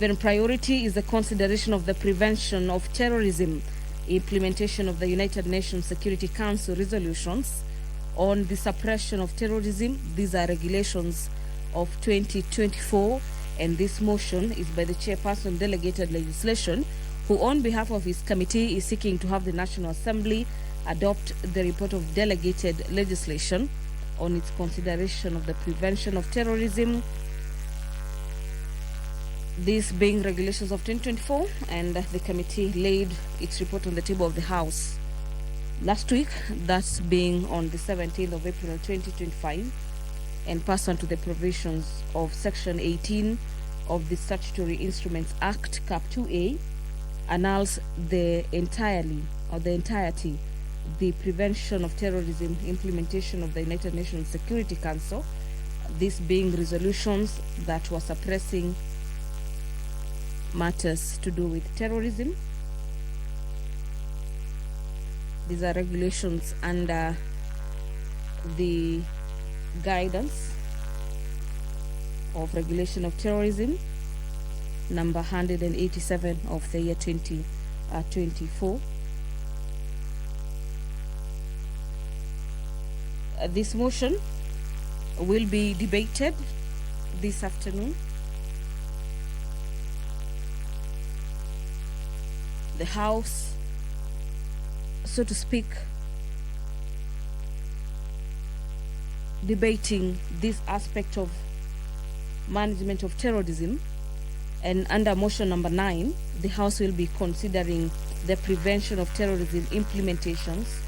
Then priority is the consideration of the prevention of terrorism, implementation of the United Nations Security Council resolutions on the suppression of terrorism. These are regulations of 2024, and this motion is by the chairperson delegated legislation, who on behalf of his committee is seeking to have the National Assembly adopt the report of delegated legislation on its consideration of the prevention of terrorism, this being regulations of 2024, and the committee laid its report on the table of the House last week, that's being on the 17th of April 2025, and pursuant to the provisions of Section 18 of the Statutory Instruments Act, Cap 2A, annuls the entirety the prevention of terrorism implementation of the United Nations Security Council, this being resolutions that were suppressing matters to do with terrorism. These are regulations under the guidance of regulation of terrorism number 187 of the year 2024. This motion will be debated this afternoon. The House, so to speak, debating this aspect of management of terrorism, and under motion number 9, the House will be considering the prevention of terrorism implementations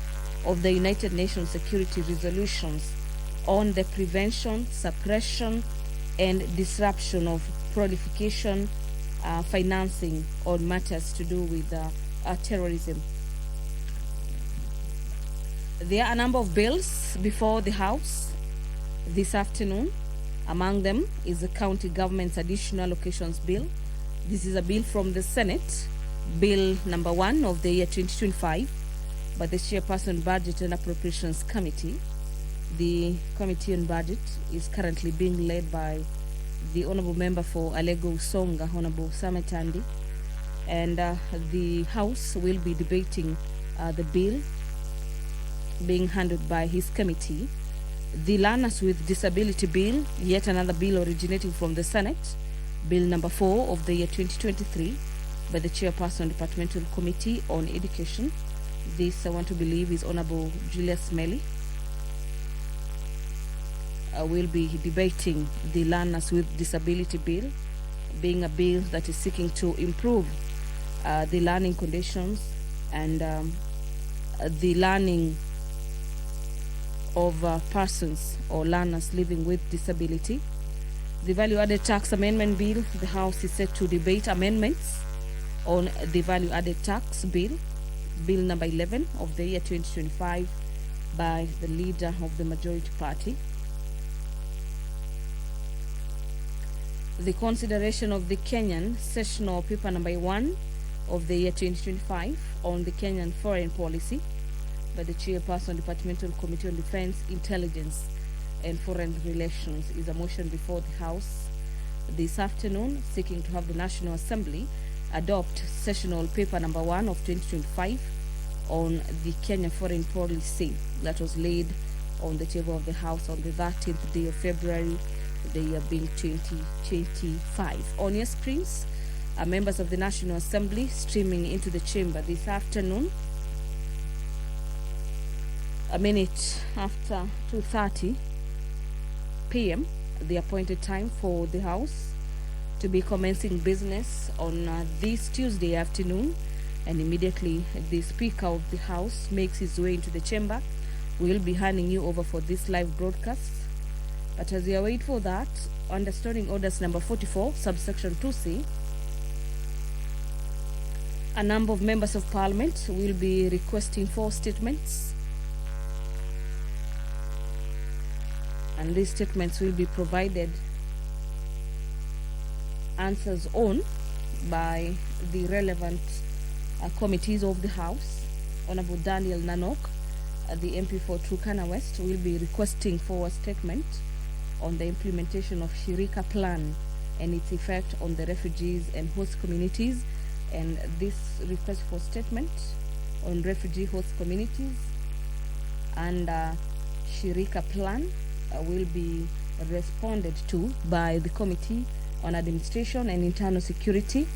of the United Nations Security Resolutions on the prevention, suppression, and disruption of proliferation, financing, on matters to do with terrorism. There are a number of bills before the House this afternoon. Among them is the County Government's Additional Allocations Bill. This is a bill from the Senate, Bill number 1 of the year 2025, by the Chairperson Budget and Appropriations Committee. The Committee on Budget is currently being led by the Honourable Member for Alego Usonga, Honourable Sametandi, and the House will be debating the bill being handled by his committee. The Learners with Disability Bill, yet another bill originating from the Senate, Bill number 4 of the year 2023, by the Chairperson Departmental Committee on Education. This, I want to believe, is Honourable Julius Melly. Will be debating the Learners with Disability Bill, being a bill that is seeking to improve the learning conditions and the learning of persons or learners living with disability. The Value Added Tax Amendment Bill, the House is set to debate amendments on the Value Added Tax Bill, Bill number 11 of the year 2025, by the leader of the majority party. The consideration of the Kenyan Sessional Paper number 1 of the year 2025 on the Kenyan foreign policy, by the Chairperson Departmental Committee on Defense, Intelligence and Foreign Relations, is a motion before the House this afternoon, seeking to have the National Assembly adopt Sessional Paper number 1 of 2025 on the Kenyan foreign policy that was laid on the table of the House on the 13th day of February, the year being 2025. On your screens are members of the National Assembly streaming into the chamber this afternoon, a minute after 2:30 p.m., the appointed time for the House to be commencing business on this Tuesday afternoon. And immediately the Speaker of the House makes his way into the chamber, we'll be handing you over for this live broadcast. But as you wait for that, under Standing Orders number 44, subsection 2C, a number of members of Parliament will be requesting 4 statements. And these statements will be provided answers on by the relevant committees of the House. Honorable Daniel Nanok, the MP for Turkana West, will be requesting for a statement on the implementation of Shirika Plan and its effect on the refugees and host communities. And this request for statement on refugee host communities and Shirika plan will be responded to by the Committee on Administration and Internal Security.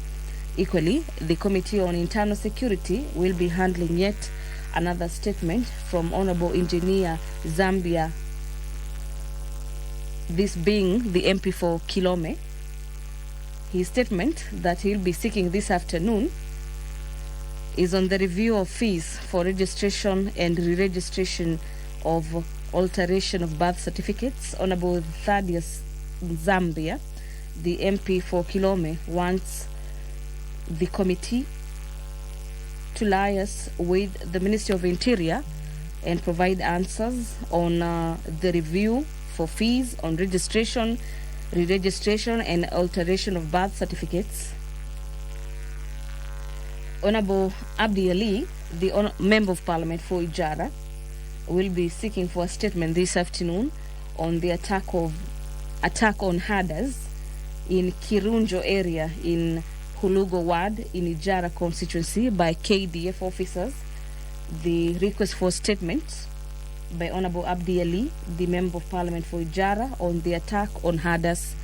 Equally, the Committee on Internal Security will be handling yet another statement from Honorable Engineer Zambia, this being the MP for Kilome. His statement that he'll be seeking this afternoon is on the review of fees for registration and re-registration of alteration of birth certificates. Honorable Thaddeus Zambia, the MP for Kilome, wants the committee to liaise with the Ministry of Interior and provide answers on the review for fees on registration, re-registration and alteration of birth certificates. Honorable Abdi Ali, the Member of Parliament for Ijara, will be seeking for a statement this afternoon on the attack on herders in Kirunjo area in Hulugo Ward in Ijara constituency by KDF officers. The request for statement by Honorable Abdi Ali, the Member of Parliament for Ijara, on the attack on herders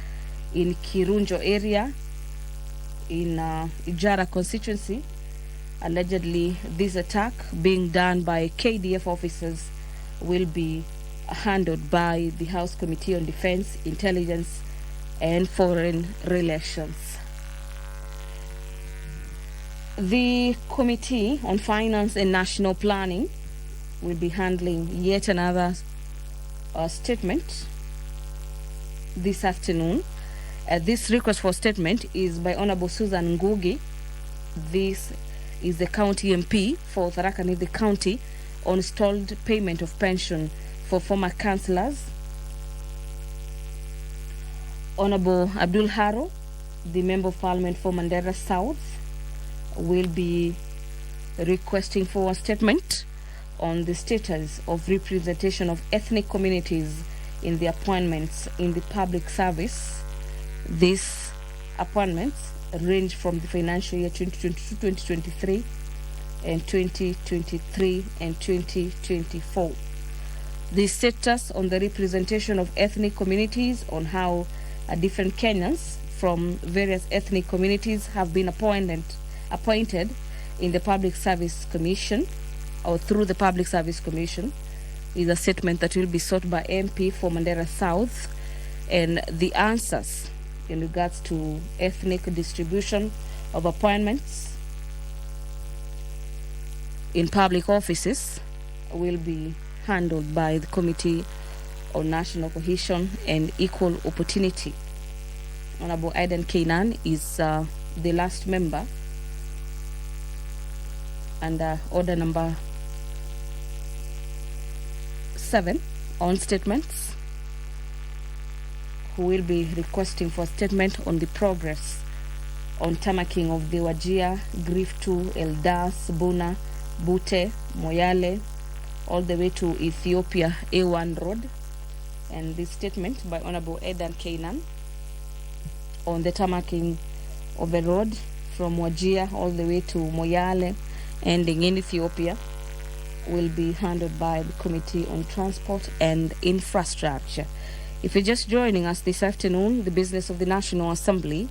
in Kirunjo area in Ijara constituency. Allegedly, this attack being done by KDF officers will be handled by the House Committee on Defense, Intelligence and Foreign Relations. The Committee on Finance and National Planning will be handling yet another statement this afternoon. This request for statement is by Honorable Susan Ngugi. This is the County MP for Tharaka Nithi County on stalled payment of pension for former councillors. Honorable Abdul Haro, the Member of Parliament for Mandera South, will be requesting for a statement on the status of representation of ethnic communities in the appointments in the public service. These appointments range from the financial year 2022-2023 and 2023 and 2024. The status on the representation of ethnic communities, on how different Kenyans from various ethnic communities have been appointed in the Public Service Commission or through the Public Service Commission, is a statement that will be sought by MP for Mandera South, and the answers in regards to ethnic distribution of appointments in public offices will be handled by the Committee on National Cohesion and Equal Opportunity. Honorable Aidan Kainan is the last member under order number 7 on statements, who will be requesting for a statement on the progress on tamaking of the Wajir, Griftu, Eldas, Buna, Bute, Moyale, all the way to Ethiopia A1 Road. And this statement by Honorable Aidan Kainan on the tamaking of the road from Wajir all the way to Moyale, ending in Ethiopia, will be handled by the Committee on Transport and Infrastructure. If you're just joining us this afternoon, the business of the National Assembly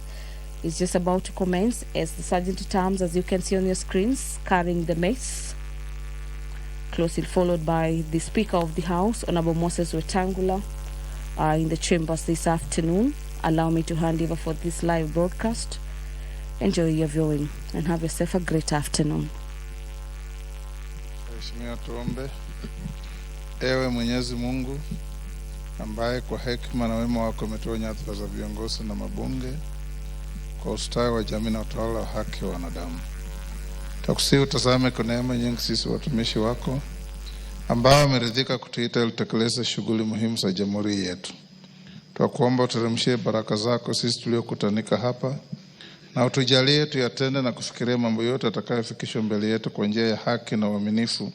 is just about to commence as the Sergeant-at-Arms, as you can see on your screens, carrying the mace, closely followed by the Speaker of the House, Honorable Moses Wetangula, in the chambers this afternoon. Allow me to hand over for this live broadcast. Enjoy your viewing and have yourself a great afternoon. Mheshimiwa, tuombe. Ewe Mwenyezi Mungu ambaye kwa hekima na wema wako umetoa nyadhifa za viongozi na mabunge kwa ustawi wa jamii na utawala wa haki wa wanadamu, takusihi utazame kwa neema nyingi sisi watumishi wako ambao wameridhika kutuita ili tutekeleze shughuli muhimu za jamhuri yetu. Tunakuomba uteremshie baraka zako sisi tuliokutanika hapa, na utujalie tuyatende na kufikiria mambo yote atakayofikishwa mbele yetu kwa njia ya haki na uaminifu,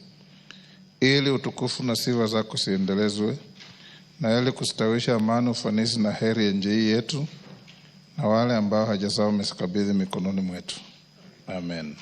ili utukufu na sifa zako siendelezwe, na ili kustawisha amani, ufanisi na heri ya nchi yetu na wale ambao haja zao wamezikabidhi mikononi mwetu. Amen.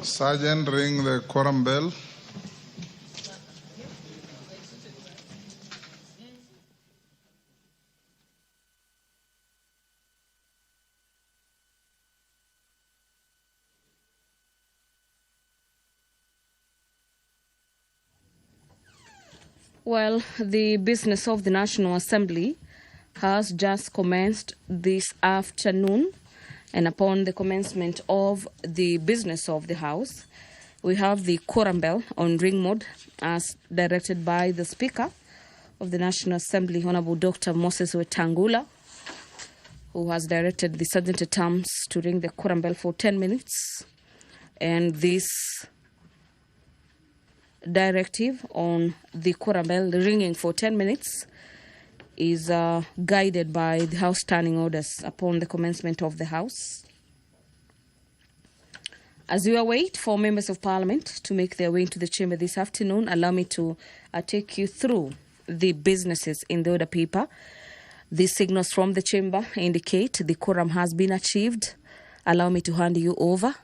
Sergeant, ring the quorum bell. Well, the business of the National Assembly has just commenced this afternoon, and upon the commencement of the business of the House, we have the quorum bell on ring mode as directed by the Speaker of the National Assembly, Honorable Dr. Moses Wetangula, who has directed the Sergeant-at-Arms to ring the quorum bell for 10 minutes. And this directive on the quorum bell ringing for 10 minutes is guided by the House standing orders upon the commencement of the House. As we await for members of Parliament to make their way into the chamber this afternoon, allow me to take you through the businesses in the order paper. The signals from the chamber indicate the quorum has been achieved. Allow me to hand you over.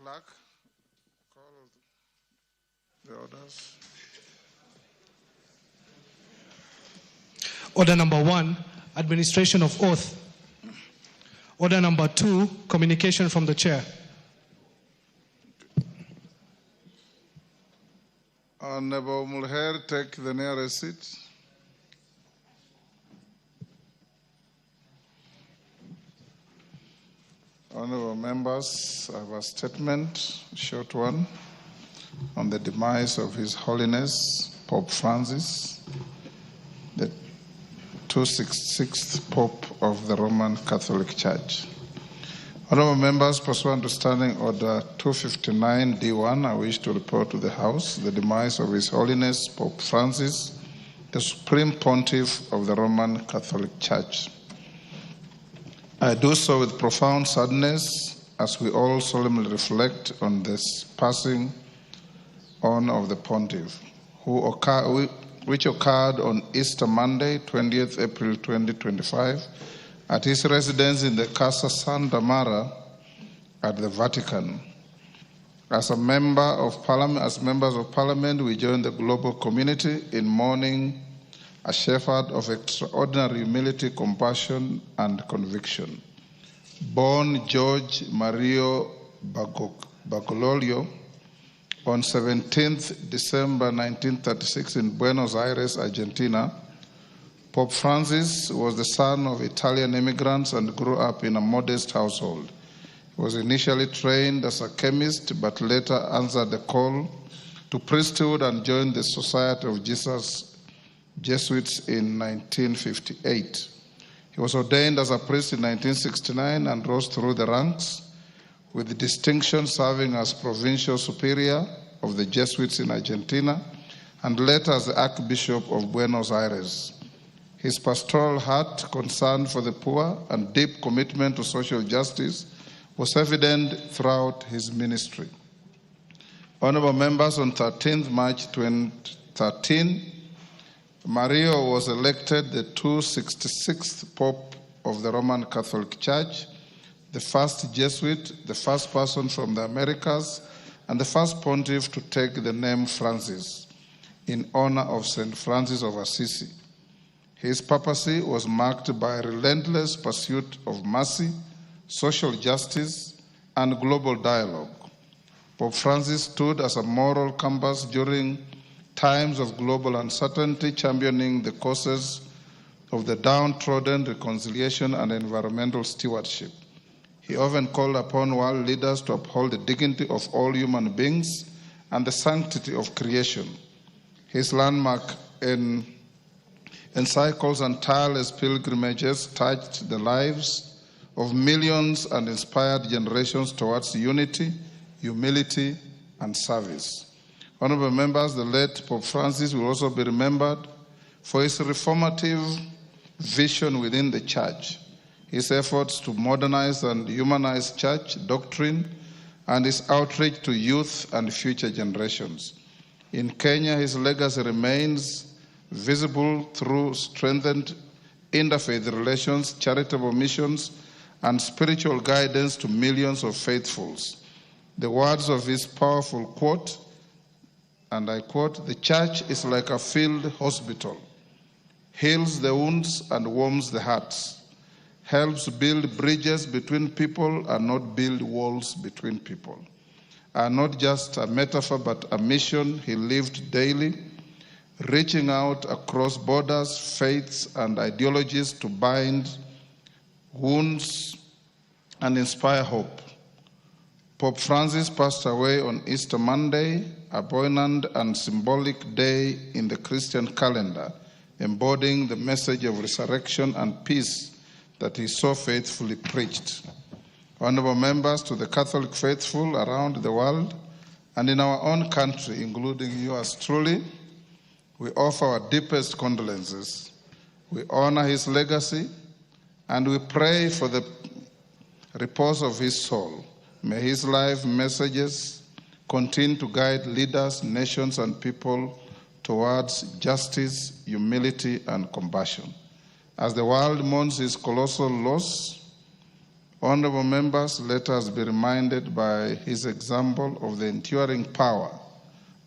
Clerk, call the orders. Order number 1, administration of oath. Order number 2, communication from the chair. Honorable Mulher, take the nearest seat. Honorable members, I have a statement, a short one, on the demise of His Holiness Pope Francis, the 266th Pope of the Roman Catholic Church. Honorable members, pursuant to Standing Order 259D1, I wish to report to the House the demise of His Holiness Pope Francis, the Supreme Pontiff of the Roman Catholic Church. I do so with profound sadness as we all solemnly reflect on this passing honor of the pontiff, which occurred on Easter Monday, 20th April 2025, at his residence in the Casa Santa Mara at the Vatican. As members of Parliament, we join the global community in mourning a shepherd of extraordinary humility, compassion, and conviction. Born George Mario Bacololio on 17th December 1936 in Buenos Aires, Argentina, Pope Francis was the son of Italian immigrants and grew up in a modest household. He was initially trained as a chemist, but later answered the call to priesthood and joined the Society of Jesus Jesuits in 1958. He was ordained as a priest in 1969 and rose through the ranks, with distinction serving as provincial superior of the Jesuits in Argentina and later as the Archbishop of Buenos Aires. His pastoral heart, concern for the poor, and deep commitment to social justice was evident throughout his ministry. Honorable members, on 13th March 2013, Mario was elected the 266th Pope of the Roman Catholic Church, the first Jesuit, the first person from the Americas, and the first pontiff to take the name Francis in honor of St. Francis of Assisi. His papacy was marked by a relentless pursuit of mercy, social justice, and global dialogue. Pope Francis stood as a moral compass during times of global uncertainty, championing the causes of the downtrodden, reconciliation, and environmental stewardship. He often called upon world leaders to uphold the dignity of all human beings and the sanctity of creation. His landmark encyclicals and tireless pilgrimages touched the lives of millions and inspired generations towards unity, humility, and service. Honorable members, the late Pope Francis will also be remembered for his reformative vision within the Church, his efforts to modernize and humanize Church doctrine, and his outreach to youth and future generations. In Kenya, his legacy remains visible through strengthened interfaith relations, charitable missions, and spiritual guidance to millions of faithfuls. The words of his powerful quote, and I quote, "The church is like a field hospital, heals the wounds and warms the hearts, helps build bridges between people and not build walls between people," are not just a metaphor but a mission he lived daily, reaching out across borders, faiths, and ideologies to bind wounds and inspire hope. Pope Francis passed away on Easter Monday, a poignant and symbolic day in the Christian calendar, embodying the message of resurrection and peace that he so faithfully preached. Honorable members, to the Catholic faithful around the world and in our own country, including yours truly, we offer our deepest condolences. We honor his legacy and we pray for the repose of his soul. May his life messages continue to guide leaders, nations, and people towards justice, humility, and compassion. As the world mourns his colossal loss, honorable members, let us be reminded by his example of the enduring power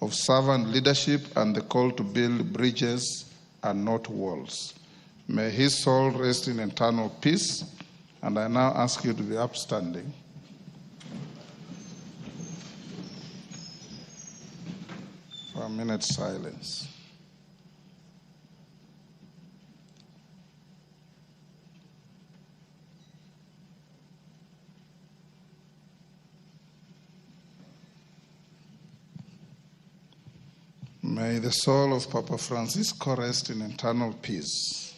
of servant leadership and the call to build bridges and not walls. May his soul rest in eternal peace, and I now ask you to be upstanding. For a minute's silence. May the soul of Papa Francisco rest in eternal peace.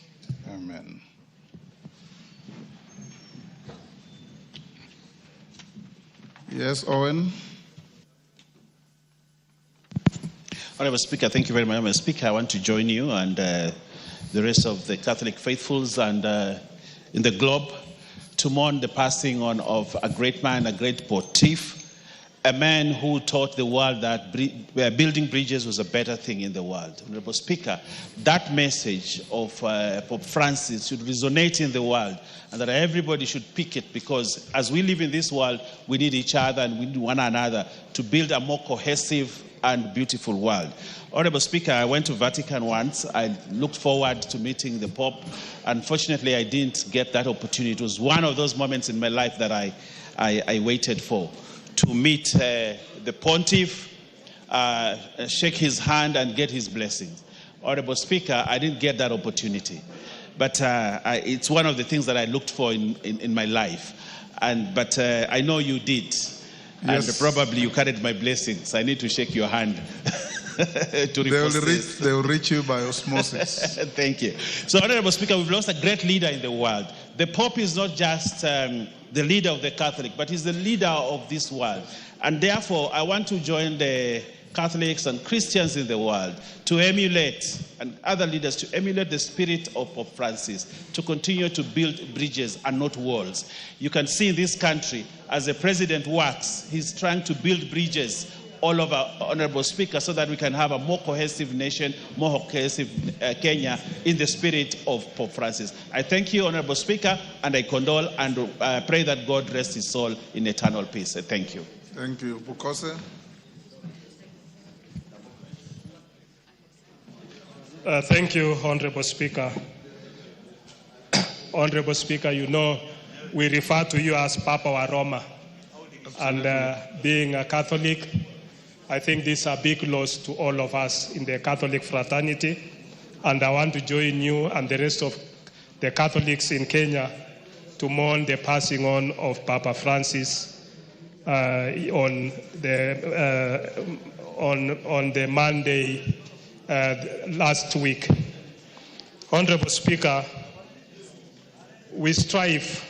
Amen. Yes, Owen? Honorable Speaker, thank you very much. Honorable Speaker, I want to join you and the rest of the Catholic faithfuls and in the globe to mourn the passing on of a great man, a great pontiff, a man who taught the world that building bridges was a better thing in the world. Honorable Speaker, that message of Pope Francis should resonate in the world, and that everybody should pick it, because as we live in this world, we need each other and we need one another to build a more cohesive and beautiful world. Honorable Speaker, I went to Vatican once. I looked forward to meeting the Pope. Unfortunately, I didn't get that opportunity. It was one of those moments in my life that I waited for, to meet the Pontiff, shake his hand and get his blessings. Honorable Speaker, I didn't get that opportunity. But it's one of the things that I looked for in my life. But I know you did. Yes. And probably you carried my blessings. I need to shake your hand. They will reach you by osmosis. Thank you. So, Honorable Speaker, we've lost a great leader in the world. The Pope is not just the leader of the Catholic, but he's the leader of this world. And therefore, I want to join the Catholics and Christians in the world to emulate, and other leaders to emulate the spirit of Pope Francis, to continue to build bridges and not walls. You can see in this country, as the president works, he's trying to build bridges all over, Honorable Speaker, so that we can have a more cohesive nation, more cohesive Kenya in the spirit of Pope Francis. I thank you, Honorable Speaker, and I condole and pray that God rest his soul in eternal peace. Thank you. Thank you. Bukose? Thank you, Honorable Speaker. Honorable Speaker, you know, we refer to you as Papa wa Roma. And being a Catholic, I think this is a big loss to all of us in the Catholic fraternity. And I want to join you and the rest of the Catholics in Kenya to mourn the passing on of Papa Francis on the Monday last week. Honorable Speaker, we strive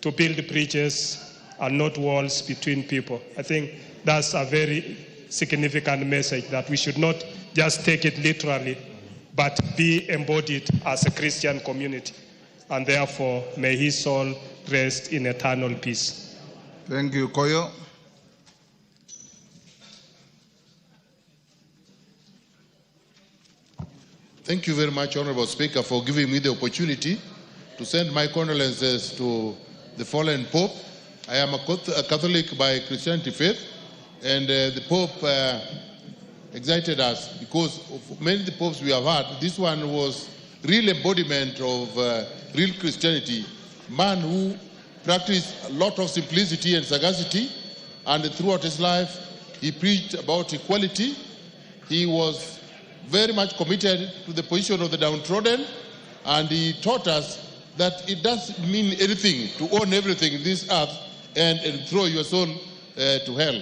to build bridges and not walls between people. I think that's a very significant message, that we should not just take it literally, but be embodied as a Christian community. And therefore, may his soul rest in eternal peace. Thank you. Koyo? Thank you very much, Honorable Speaker, for giving me the opportunity to send my condolences to the fallen Pope. I am a Catholic by Christianity faith, and the Pope excited us because of many of the popes we have had. This one was real embodiment of real Christianity, man who practiced a lot of simplicity and sagacity, and throughout his life he preached about equality. He was very much committed to the position of the downtrodden, and he taught us that it doesn't mean anything to own everything in this earth and throw your soul to hell.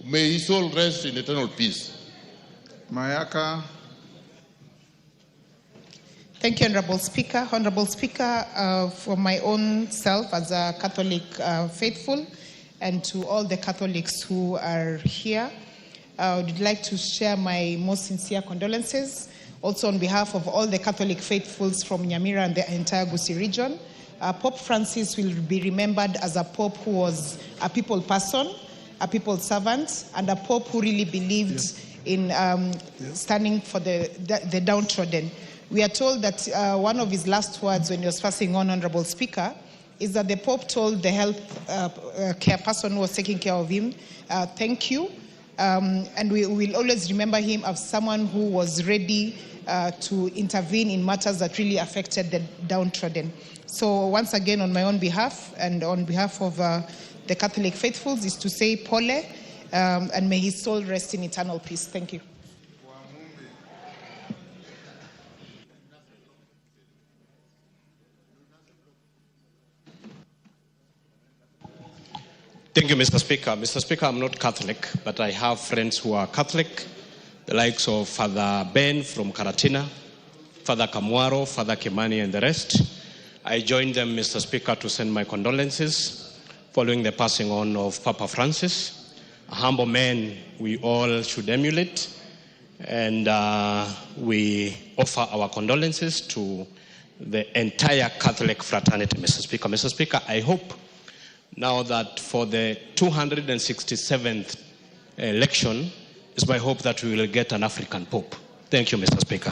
May his soul rest in eternal peace. Mayaka? Thank you, Honorable Speaker. Honorable Speaker, for my own self as a Catholic faithful, and to all the Catholics who are here, I would like to share my most sincere condolences. Also on behalf of all the Catholic faithfuls from Nyamira and the entire Gusii region, Pope Francis will be remembered as a Pope who was a people person, a people servant, and a Pope who really believed in standing for the downtrodden. We are told that one of his last words when he was passing on, Honorable Speaker, is that the Pope told the health care person who was taking care of him, thank you. And we will always remember him as someone who was ready to intervene in matters that really affected the downtrodden. So once again, on my own behalf and on behalf of the Catholic faithfuls, is to say Pole, and may his soul rest in eternal peace. Thank you. Thank you, Mr. Speaker. Mr. Speaker, I'm not Catholic, but I have friends who are Catholic, the likes of Father Ben from Karatina, Father Kamwaro, Father Kimani, and the rest. I join them, Mr. Speaker, to send my condolences following the passing on of Papa Francis, a humble man we all should emulate, and we offer our condolences to the entire Catholic fraternity, Mr. Speaker. Mr. Speaker, I hope Now that for the 267th election, it's my hope that we will get an African Pope. Thank you, Mr. Speaker.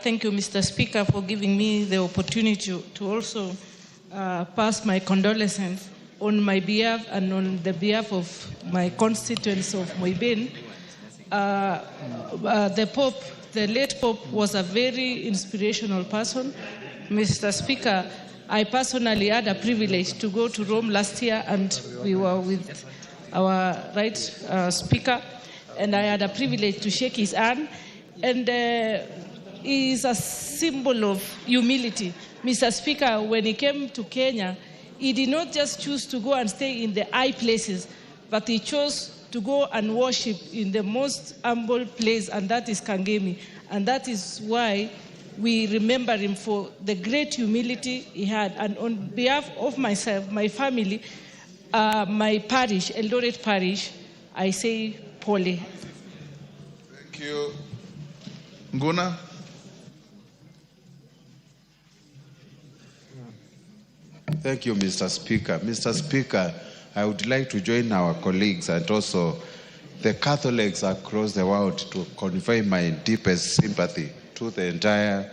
Thank you, Mr. Speaker, for giving me the opportunity to also pass my condolences on my behalf and on the behalf of my constituents of Moibin. The Pope, the late Pope, was a very inspirational person. Mr. Speaker, I personally had a privilege to go to Rome last year, and we were with our Speaker, and I had a privilege to shake his hand, and he is a symbol of humility. Mr. Speaker, when he came to Kenya, he did not just choose to go and stay in the high places, but he chose to go and worship in the most humble place, and that is Kangemi. And that is why we remember him for the great humility he had. And on behalf of myself, my family, my parish, Eldoret Parish, I say Pole. Thank you. Nguna? Thank you, Mr. Speaker. Mr. Speaker, I would like to join our colleagues and also the Catholics across the world to convey my deepest sympathy to the entire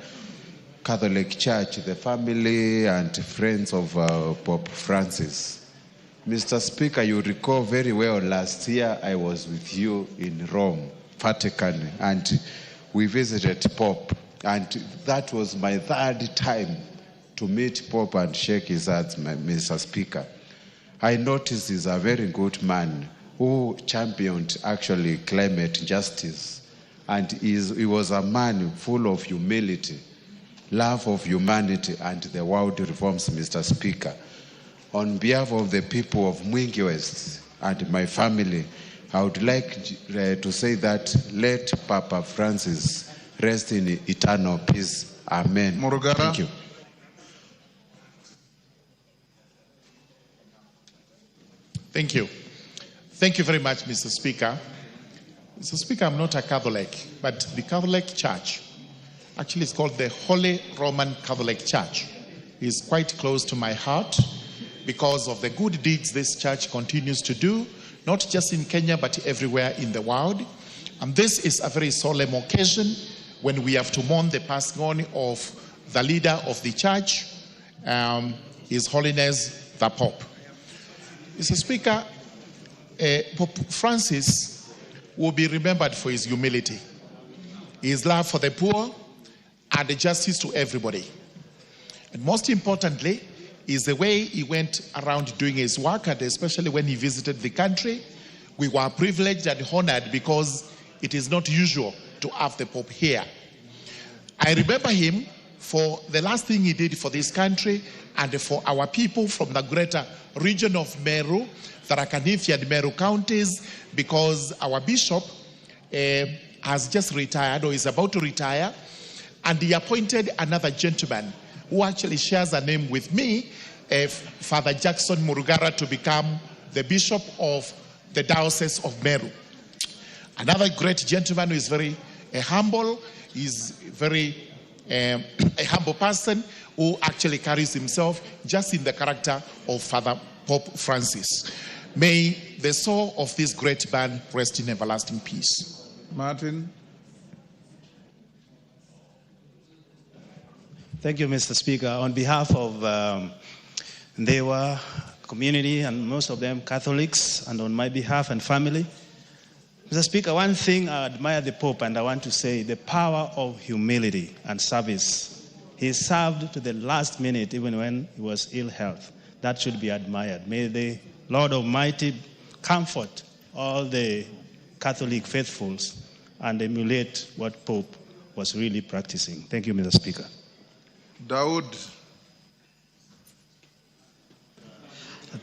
Catholic Church, the family and friends of Pope Francis. Mr. Speaker, you recall very well last year I was with you in Rome, Vatican, and we visited Pope, and that was my third time to meet Pope and shake his hand, Mr. Speaker. I noticed he's a very good man who championed actually climate justice, and he was a man full of humility, love of humanity and the world reforms, Mr. Speaker. On behalf of the people of Mwingi West and my family, I would like to say that let Papa Francis rest in eternal peace. Amen. Murugara. Thank you. Thank you. Thank you very much, Mr. Speaker. Mr. Speaker, I'm not a Catholic, but the Catholic Church, actually it's called the Holy Roman Catholic Church, is quite close to my heart because of the good deeds this church continues to do, not just in Kenya, but everywhere in the world. And this is a very solemn occasion when we have to mourn the passing on of the leader of the church, His Holiness the Pope. Mr. Speaker, Pope Francis will be remembered for his humility, his love for the poor, and the justice to everybody. And most importantly, is the way he went around doing his work, and especially when he visited the country. We were privileged and honored because it is not usual to have the Pope here. I remember him for the last thing he did for this country and for our people from the greater region of Meru, Tharaka Nithi and Meru counties, because our bishop has just retired or is about to retire, and he appointed another gentleman who actually shares a name with me, Father Jackson Murugara, to become the bishop of the Diocese of Meru. Another great gentleman who is very humble, is very a humble person who actually carries himself just in the character of Father Pope Francis. May the soul of this great man rest in everlasting peace. Martin. Thank you, Mr. Speaker. On behalf of Ndewa community, and most of them Catholics, and on my behalf and family, Mr. Speaker, one thing I admire the Pope, and I want to say the power of humility and service. He served to the last minute, even when he was ill health. That should be admired. May the Lord Almighty comfort all the Catholic faithfuls and emulate what Pope was really practicing. Thank you, Mr. Speaker. Daud.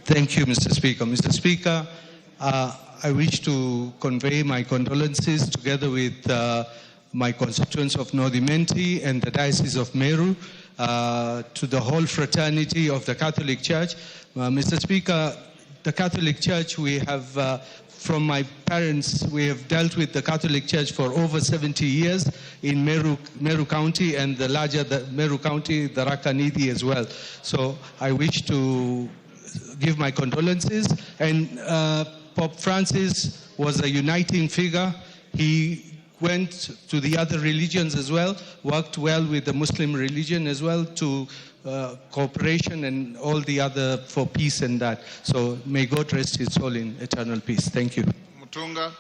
Thank you, Mr. Speaker. Mr. Speaker, I wish to convey my condolences together with my constituents of North Imenti and the Diocese of Meru to the whole fraternity of the Catholic Church. Mr. Speaker, the Catholic Church, we have, from my parents, we have dealt with the Catholic Church for over 70 years in Meru County, and the larger Meru County, the Rakanidi as well. So I wish to give my condolences. And Pope Francis was a uniting figure. He went to the other religions as well, worked well with the Muslim religion as well to cooperation and all the other for peace and that. So may God rest his soul in eternal peace. Thank you. Mutunga.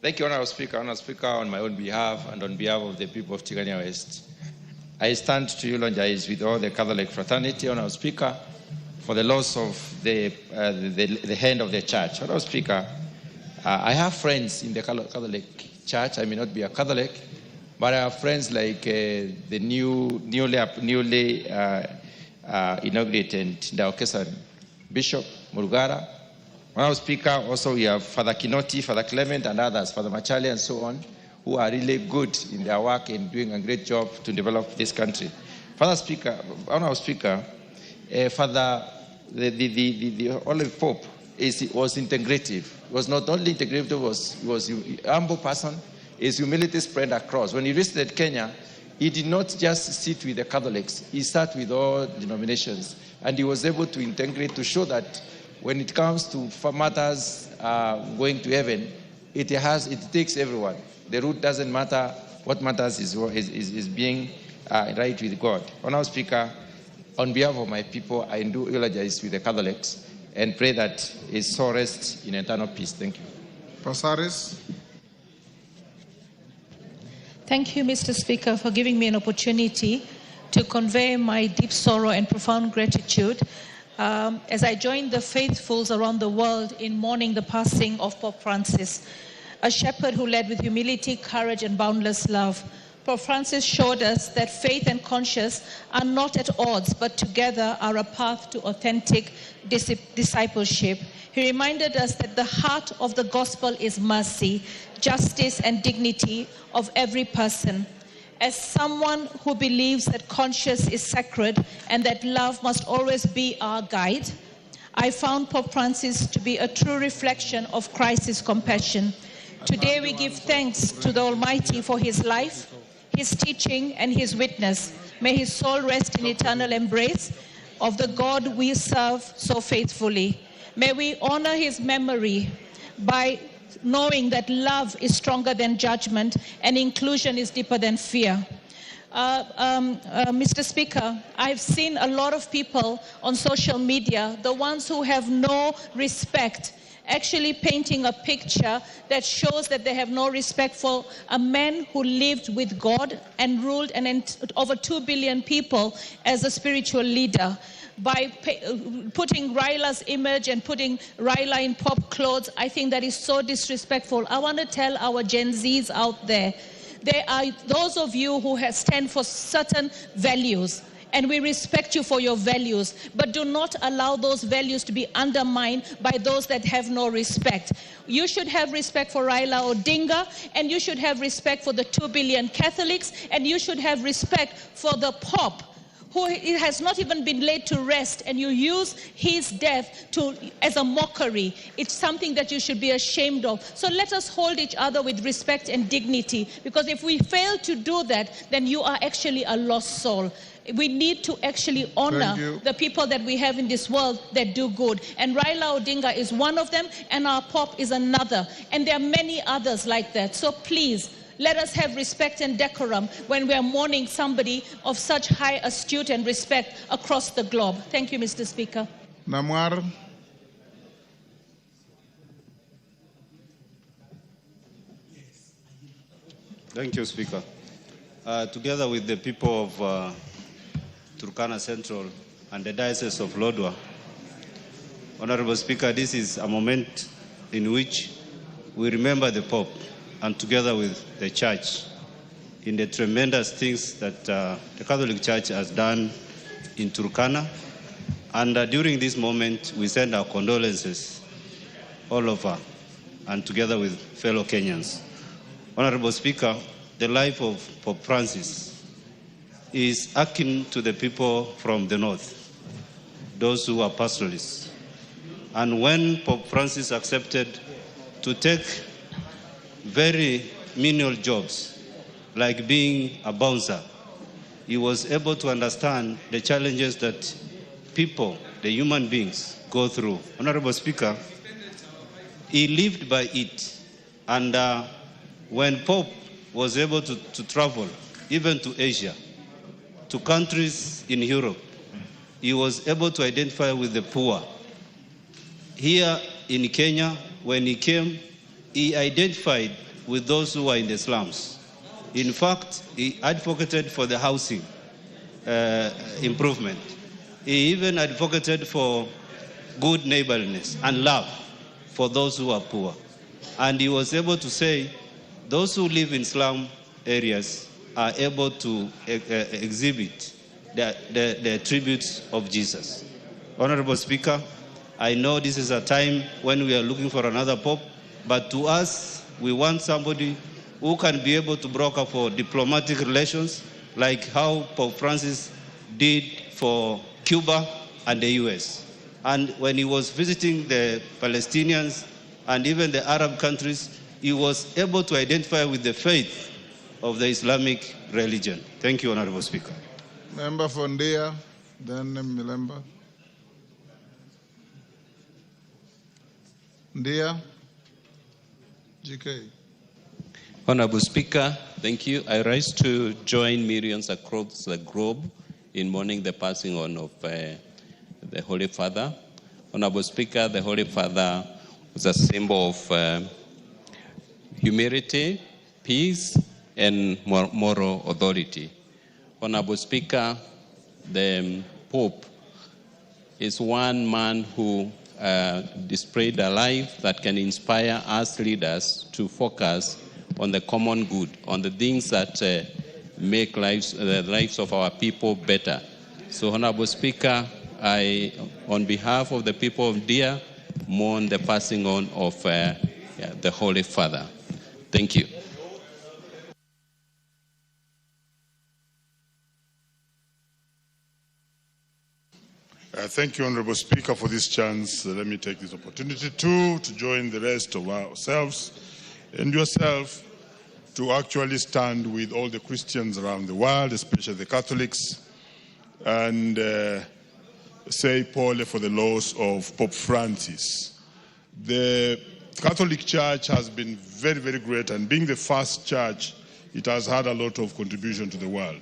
Thank you, Honourable Speaker. Honourable Speaker, on my own behalf and on behalf of the people of Tigania West, I stand to eulogize with all the Catholic fraternity, Honourable Speaker, for the loss of the hand of the Church. Honourable Speaker, I have friends in the Catholic Church. I may not be a Catholic, but I have friends like the newly inaugurated Ndaokesan Bishop Murugara. Honourable Speaker, also we have Father Kinoti, Father Clement, and others, Father Machali, and so on, who are really good in their work and doing a great job to develop this country. Honourable Speaker, Father, the Holy Pope was integrative. He was not only integrative, he was a humble person. His humility spread across. When he visited Kenya, he did not just sit with the Catholics. He sat with all denominations. And he was able to integrate, to show that when it comes to matters going to heaven, it takes everyone. The root doesn't matter. What matters is being right with God. Honourable Speaker, on behalf of my people, I do eulogize with the Catholics and pray that his soul rests in eternal peace. Thank you. Pasaris. Thank you, Mr. Speaker, for giving me an opportunity to convey my deep sorrow and profound gratitude as I join the faithfuls around the world in mourning the passing of Pope Francis, a shepherd who led with humility, courage, and boundless love. Pope Francis showed us that faith and conscience are not at odds, but together are a path to authentic discipleship. He reminded us that the heart of the gospel is mercy, justice, and dignity of every person. As someone who believes that conscience is sacred and that love must always be our guide, I found Pope Francis to be a true reflection of Christ's compassion. Today we give thanks to the Almighty for his life, his teaching, and his witness. May his soul rest in eternal embrace of the God we serve so faithfully. May we honor his memory by knowing that love is stronger than judgment and inclusion is deeper than fear. Mr. Speaker, I've seen a lot of people on social media, the ones who have no respect, actually painting a picture that shows that they have no respect for a man who lived with God and ruled over 2 billion people as a spiritual leader. By putting Raila's image and putting Raila in pop clothes, I think that is so disrespectful. I want to tell our Gen Zs out there are those of you who stand for certain values, and we respect you for your values, but do not allow those values to be undermined by those that have no respect. You should have respect for Raila Odinga, and you should have respect for the 2 billion Catholics, and you should have respect for the Pope, who has not even been laid to rest, and you use his death as a mockery. It's something that you should be ashamed of. So let us hold each other with respect and dignity, because if we fail to do that, then you are actually a lost soul. We need to actually honor the people that we have in this world that do good. And Raila Odinga is one of them, and our Pope is another. And there are many others like that. So please, let us have respect and decorum when we are mourning somebody of such high astute and respect across the globe. Thank you, Mr. Speaker. Namwar. Thank you, Speaker. Together with the people of Turkana Central and the Diocese of Lodwar, Honorable Speaker, this is a moment in which we remember the Pope, and together with the Church, in the tremendous things that the Catholic Church has done in Turkana. And during this moment, we send our condolences all over and together with fellow Kenyans. Honorable Speaker, the life of Pope Francis is akin to the people from the north. those who are pastoralists. And when Pope Francis accepted to take very menial jobs, like being a bouncer, he was able to understand the challenges that people, the human beings, go through. Honorable Speaker, he lived by it. And when Pope was able to travel, even to Asia, to countries in Europe, he was able to identify with the poor. Here in Kenya, when he came, he identified with those who are in the slums. In fact, he advocated for the housing improvement. He even advocated for good neighborliness and love for those who are poor. And he was able to say, those who live in slum areas are able to exhibit the attributes of Jesus. Honorable Speaker, I know this is a time when we are looking for another pope, but to us, we want somebody who can be able to broker for diplomatic relations, like how Pope Francis did for Cuba and the US. And when he was visiting the Palestinians and even the Arab countries, he was able to identify with the faith of the Islamic religion. Thank you, Honorable Speaker. Member for Ndia, then Milemba. Ndia, GK. Honorable Speaker, thank you. I rise to join millions across the globe in mourning the passing on of the Holy Father. Honorable Speaker, the Holy Father was a symbol of humility, peace, and moral authority. Honorable Speaker, the Pope is one man who displayed a life that can inspire us leaders to focus on the common good, on the things that make the lives of our people better. So, Honorable Speaker, I, on behalf of the people of Ndia, mourn the passing on of the Holy Father. Thank you. Thank you, Honorable Speaker, for this chance. Let me take this opportunity to join the rest of ourselves and yourself to actually stand with all the Christians around the world, especially the Catholics, and say Paul for the loss of Pope Francis. The Catholic Church has been very, very great, and being the first church, it has had a lot of contribution to the world.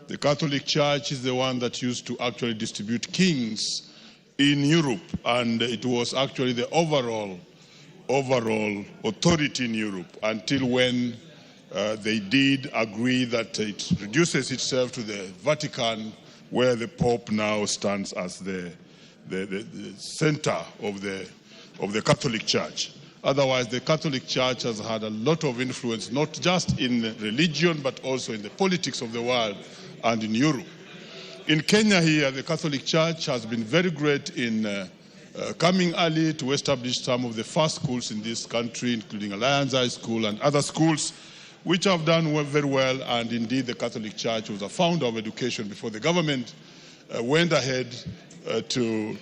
The Catholic Church is the one that used to actually distribute kings in Europe, and it was actually the overall authority in Europe until when they did agree that it reduces itself to the Vatican, where the Pope now stands as the center of the Catholic Church. Otherwise, the Catholic Church has had a lot of influence, not just in religion, but also in the politics of the world and in Europe. In Kenya here, the Catholic Church has been very great in coming early to establish some of the first schools in this country, including Alliance High School and other schools, which have done very well. And indeed, the Catholic Church was a founder of education before the government went ahead to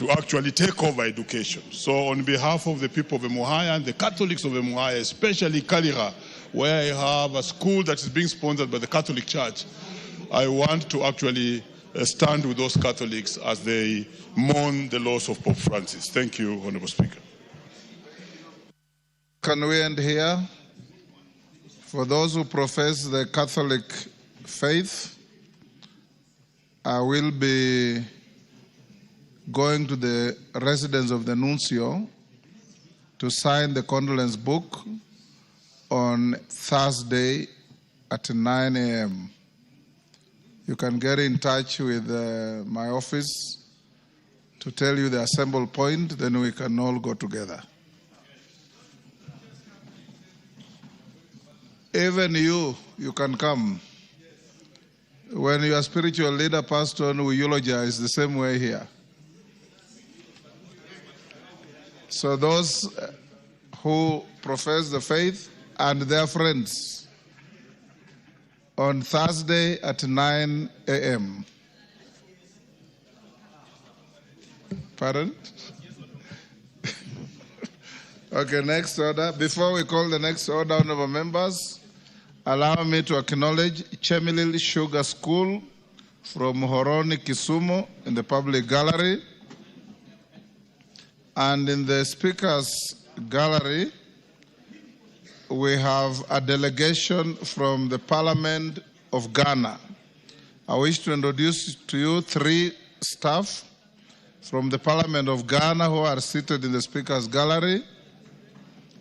actually take over education. So on behalf of the people of Emuhaya and the Catholics of Emuhaya, especially Kalira, where I have a school that is being sponsored by the Catholic Church, I want to actually stand with those Catholics as they mourn the loss of Pope Francis. Thank you, Honorable Speaker. Can we end here? For those who profess the Catholic faith, I will be going to the residence of the nuncio to sign the condolence book on Thursday at 9 a.m. You can get in touch with my office to tell you the assemble point, then we can all go together. Even you can come. When your spiritual leader, pastor, we eulogize the same way here. So those who profess the faith and their friends, on Thursday at 9 a.m. Pardon? Okay, next order. Before we call the next order, honorable members, allow me to acknowledge Chemilil Sugar School from Horoni, Kisumu, in the public gallery. And in the speaker's gallery, we have a delegation from the Parliament of Ghana. I wish to introduce to you 3 staff from the Parliament of Ghana who are seated in the speaker's gallery.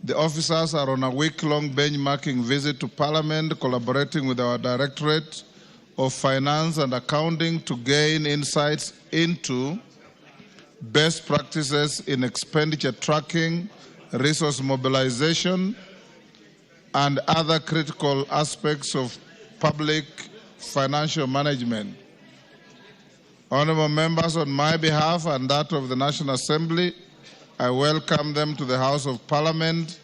The officers are on a week-long benchmarking visit to Parliament, collaborating with our Directorate of Finance and Accounting to gain insights into best practices in expenditure tracking, resource mobilization, and other critical aspects of public financial management. Honorable members, on my behalf and that of the National Assembly, I welcome them to the House of Parliament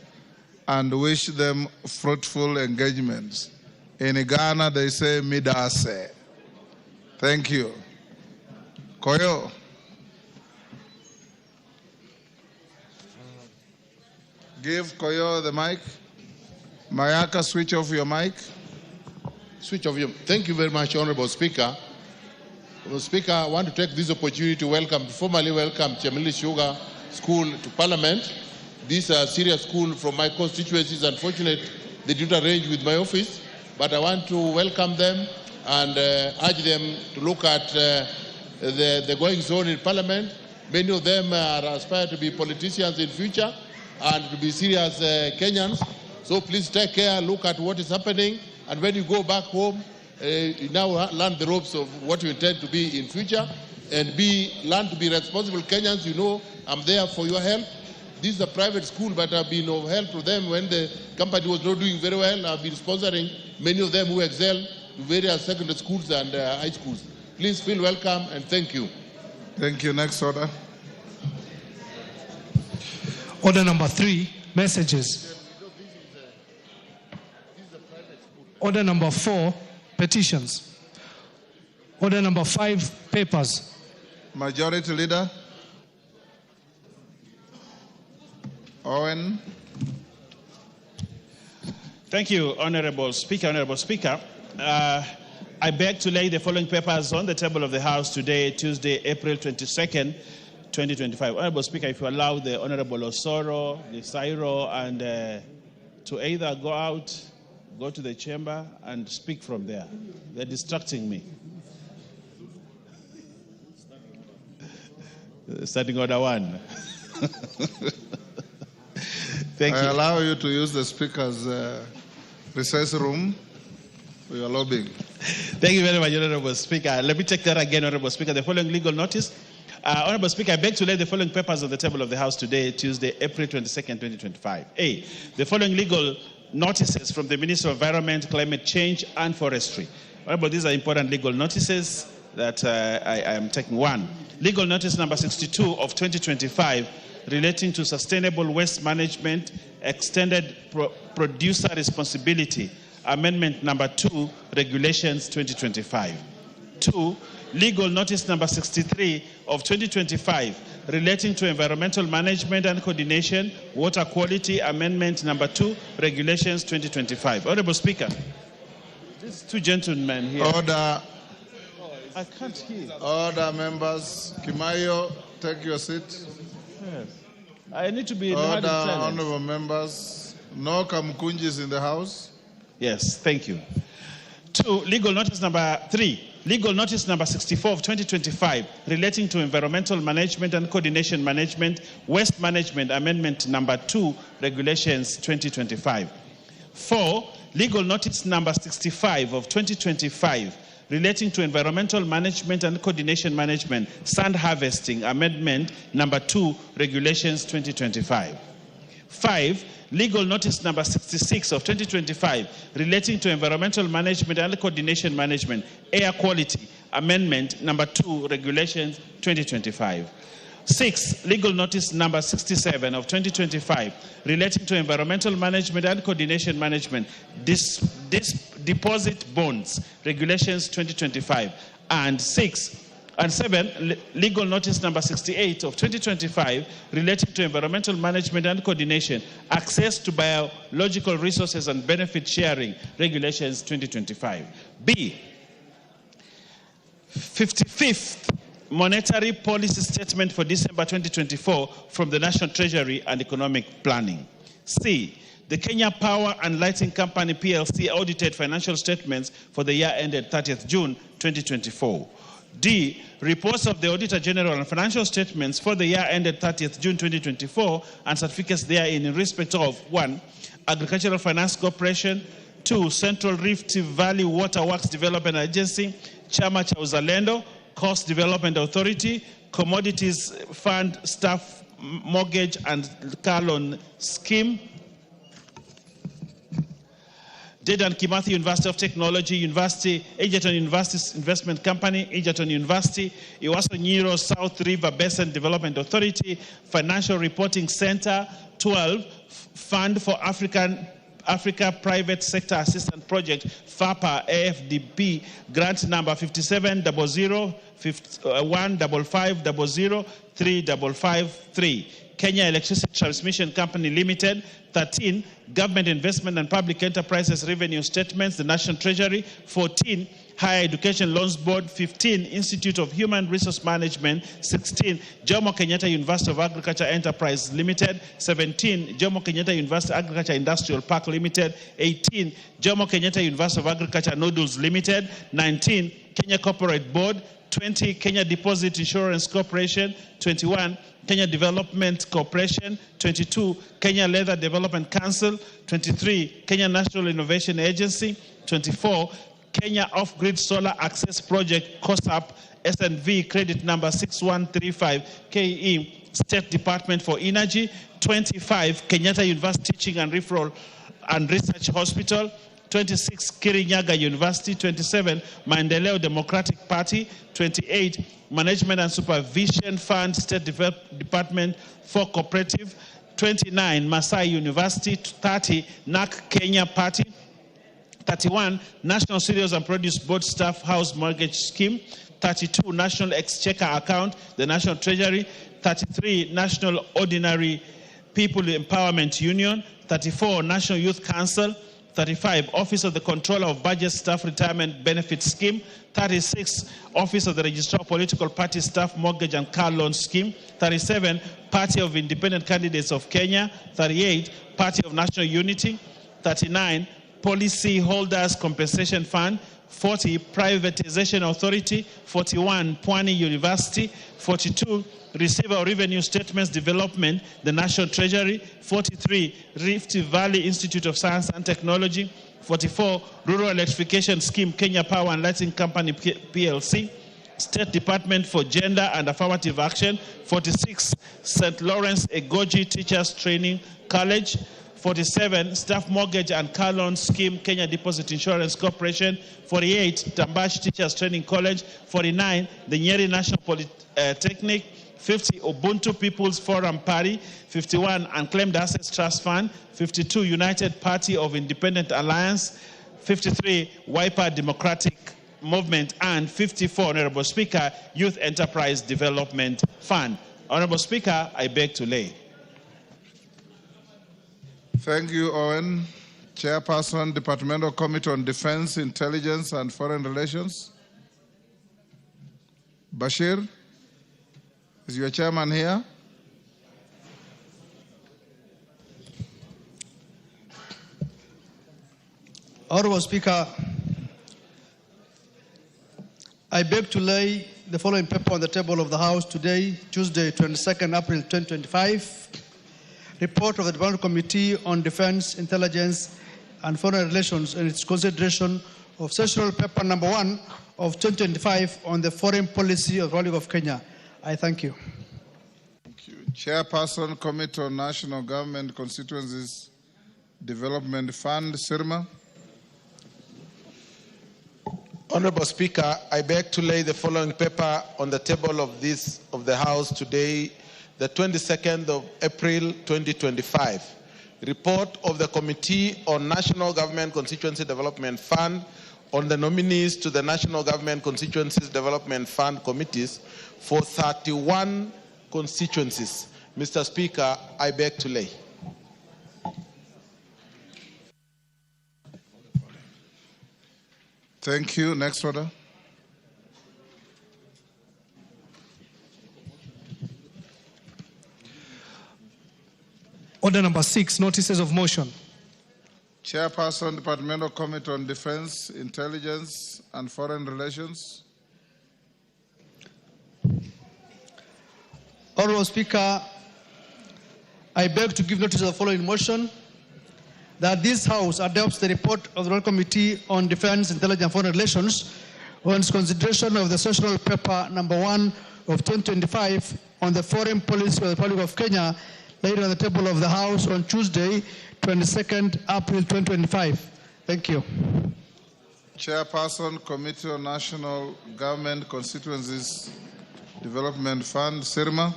and wish them fruitful engagements. In Ghana, they say, midase. Thank you. Koyo. Give Koyo the mic. Mayaka, switch off your mic. Switch off your. Thank you very much, Honorable Speaker. Honorable Speaker, I want to take this opportunity to formally welcome Chemilil Sugar School to Parliament. This is a serious school from my constituency. It's unfortunate they didn't arrange with my office, but I want to welcome them and urge them to look at the goings on in Parliament. Many of them are aspire to be politicians in future and to be serious Kenyans. So please take care, look at what is happening, and when you go back home, you now learn the ropes of what you intend to be in future, and learn to be responsible Kenyans. You know, I'm there for your help. This is a private school, but I've been of help to them when the company was not doing very well. I've been sponsoring many of them who excel to various secondary schools and high schools. Please feel welcome and thank you. Thank you. Next order. Order number 3, messages. Order number 4, petitions. Order number 5, papers. Majority Leader. Owen. Thank you, Honorable Speaker. Honorable Speaker, I beg to lay the following papers on the table of the House today, Tuesday, April 22nd, 2025. Honorable Speaker, if you allow the Honorable Osoro, the Sairo, and to either go out, go to the chamber, and speak from there. They're distracting me. Starting order 1. Thank you. I allow you to use the speaker's recess room for your lobbying. Thank you very much, Honorable Speaker. Let me take that again, Honorable Speaker. The following legal notice. Honorable Speaker, I beg to lay the following papers on the table of the House today, Tuesday, April 22nd, 2025. A, the following legal notices from the Minister of Environment, Climate Change, and Forestry. Honorable, these are important legal notices that I am taking. 1, legal notice number 62 of 2025 relating to sustainable waste management, extended producer responsibility, amendment number 2, regulations 2025. 2, legal notice number 63 of 2025 relating to environmental management and coordination, water quality, amendment number 2, regulations 2025. Honorable Speaker, these 2 gentlemen here. Order. I can't hear. Order, members. Kimayo, take your seat. Yes. I need to be Order, honorable members. No Kamkunjis in the House. Yes, thank you. 2, legal notice number 3. Legal notice number 64 of 2025 relating to environmental management and coordination management, waste management, amendment number 2, regulations 2025. 4, legal notice number 65 of 2025 relating to environmental management and coordination management, sand harvesting, amendment number 2, regulations 2025. 5, legal notice number 66 of 2025 relating to environmental management and coordination management, air quality, amendment number 2, regulations 2025. 6, legal notice number 67 of 2025 relating to environmental management and coordination management, deposit bonds, regulations 2025. And 6, And 7, legal notice number 68 of 2025 relating to environmental management and coordination, access to biological resources and benefit sharing, regulations 2025. B, 55th monetary policy statement for December 2024 from the National Treasury and Economic Planning. C, the Kenya Power and Lighting Company PLC audited financial statements for the year ended 30th June 2024. D, reports of the Auditor General and financial statements for the year ended 30th June 2024 and certificates therein in respect of 1, Agricultural Finance Corporation, 2, Central Rift Valley Water Works Development Agency, Chama cha Uzalendo, Coast Development Authority, Commodities Fund Staff Mortgage and Car Loan Scheme, Dedan Kimathi University of Technology, University, Egerton University Investment Company, Egerton University, Iwaso Nyiro South River Basin Development Authority, Financial Reporting Center, 12, Fund for Africa Private Sector Assistance Project, FAPA AFDP, grant number 57001550035553. Kenya Electricity Transmission Company Limited. 13, Government Investment and Public Enterprises Revenue Statements, the National Treasury. 14, Higher Education Loans Board. 15, Institute of Human Resource Management. 16, Jomo Kenyatta University of Agriculture Enterprise Limited. 17, Jomo Kenyatta University Agriculture Industrial Park Limited. 18, Jomo Kenyatta University of Agriculture Noodles Limited. 19, Kenya Corporate Board. 20, Kenya Deposit Insurance Corporation. 21, Kenya Development Corporation. 22, Kenya Leather Development Council. 23, Kenya National Innovation Agency. 24, Kenya Off-Grid Solar Access Project, COSAP, SNV, credit number 6135, KE, State Department for Energy. 25, Kenyatta University Teaching and Referral and Research Hospital. 26, Kirinyaga University. 27, Maendeleo Democratic Party. 28, Management and Supervision Fund, State Department for Cooperative. 29, Masai University. 30, NAC Kenya Party. 31, National Cereals and Produce Board Staff House Mortgage Scheme. 32, National Exchequer Account, the National Treasury. 33, National Ordinary People Empowerment Union. 34, National Youth Council. 35, Office of the Controller of Budget Staff Retirement Benefit Scheme. 36, Office of the Registrar of Political Party Staff Mortgage and Car Loan Scheme. 37, Party of Independent Candidates of Kenya. 38, Party of National Unity. 39, Policy Holders Compensation Fund. 40, Privatization Authority. 41, Pwani University. 42, Receiver of Revenue Statements Development, the National Treasury. 43, Rift Valley Institute of Science and Technology. 44, Rural Electrification Scheme, Kenya Power and Lighting Company PLC. State Department for Gender and Affirmative Action. 46, St. Lawrence Egoji Teachers Training College. 47, Staff Mortgage and Car Loan Scheme, Kenya Deposit Insurance Corporation. 48, Tambash Teachers Training College. 49, the Nyeri National Polytechnic. 50, Ubuntu People's Forum Party. 51, Unclaimed Assets Trust Fund. 52, United Party of Independent Alliance. 53, Wiper Democratic Movement. And 54, Honorable Speaker, Youth Enterprise Development Fund. Honorable Speaker, I beg to lay. Thank you, Owen. Chairperson, Departmental Committee on Defense, Intelligence and Foreign Relations. Bashir, is your chairman here? Honorable Speaker, I beg to lay the following paper on the table of the House today, Tuesday, 22nd April 2025. Report of the Departmental Committee on Defense, Intelligence and Foreign Relations and its consideration of sessional paper number 1 of 2025 on the foreign policy of the Republic of Kenya. I thank you. Thank you. Chairperson, Committee on National Government Constituencies Development Fund, Sirma. Honorable Speaker, I beg to lay the following paper on the table of the House today, the 22nd of April 2025. Report of the Committee on National Government Constituency Development Fund on the nominees to the National Government Constituencies Development Fund committees for 31 constituencies. Mr. Speaker, I beg to lay. Thank you. Next order. Order number 6, notices of motion. Chairperson, Departmental Committee on Defense, Intelligence, and Foreign Relations. Honorable Speaker, I beg to give notice of the following motion, that this House adopts the report of the Royal Committee on Defense, Intelligence, and Foreign Relations on its consideration of the sessional paper number 1 of 2025 on the foreign policy of the Republic of Kenya, laid on the table of the House on Tuesday, 22nd April 2025. Thank you. Chairperson, Committee on National Government Constituencies Development Fund, Sirma.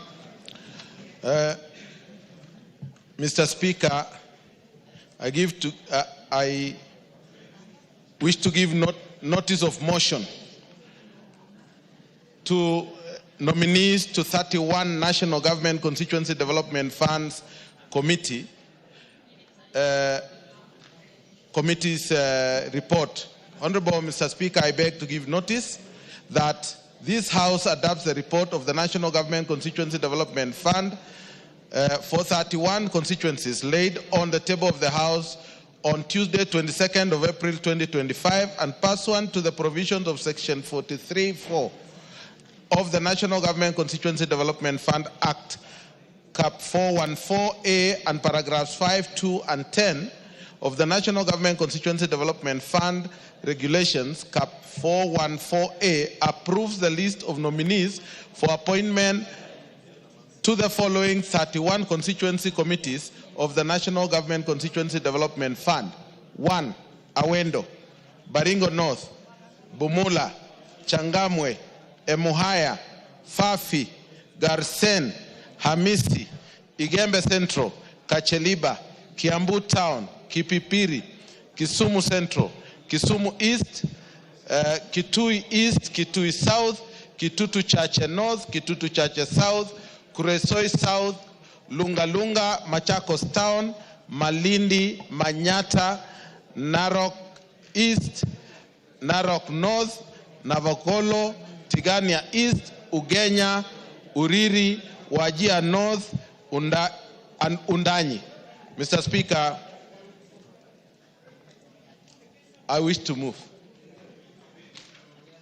Mr. Speaker, I wish to give notice of motion to nominees to 31 National Government Constituency Development Funds Committee's report. Honorable Mr. Speaker, I beg to give notice that this House adopts the report of the National Government Constituency Development Fund for 31 constituencies laid on the table of the House on Tuesday, 22nd of April 2025, and pursuant to the provisions of Section 43(4) of the National Government Constituency Development Fund Act, Cap 414A, and paragraphs 5, 2, and 10 of the National Government Constituency Development Fund Regulations, Cap 414A, approves the list of nominees for appointment to the following 31 constituency committees of the National Government Constituency Development Fund. 1. Awendo, Baringo North, Bumula, Changamwe, Emuhaya, Fafi, Garsen, Hamisi, Igembe Central, Kacheliba, Kiambu Town, Kipipiri, Kisumu Central, Kisumu East, Kitui East, Kitui South, Kitutu Chache North, Kitutu Chache South, Kuresoi South, Lunga Lunga, Machakos Town, Malindi, Manyata, Narok East, Narok North, Navokolo, Tigania East, Ugenya, Uriri, Wajia North, and Undanyi. Mr. Speaker, I wish to move.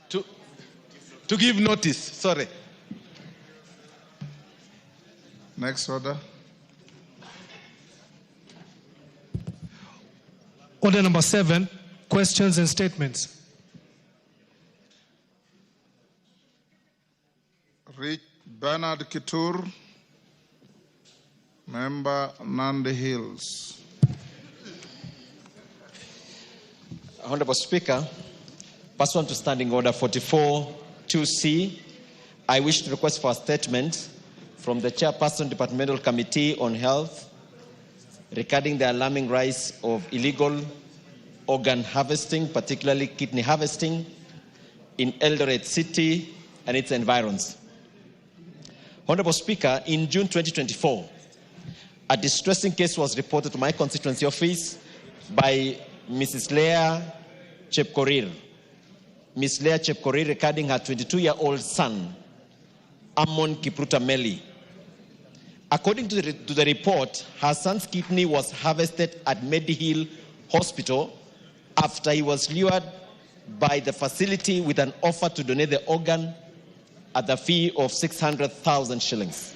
To give notice, sorry. Next order. Order number 7, questions and statements. Bernard Kitur, Member Nandi Hills. Honorable Speaker, pursuant to Standing Order 44(2)C, I wish to request for a statement from the Chairperson, Departmental Committee on Health, regarding the alarming rise of illegal organ harvesting, particularly kidney harvesting, in Eldoret City and its environs. Honorable Speaker, in June 2024, a distressing case was reported to my constituency office by Mrs. Leah Chepkorir. Ms. Leah Chepkorir regarding her 22-year-old son, Amon Kipruta Meli. According to the report, her son's kidney was harvested at Medihill Hospital after he was lured by the facility with an offer to donate the organ at the fee of 600,000 shillings.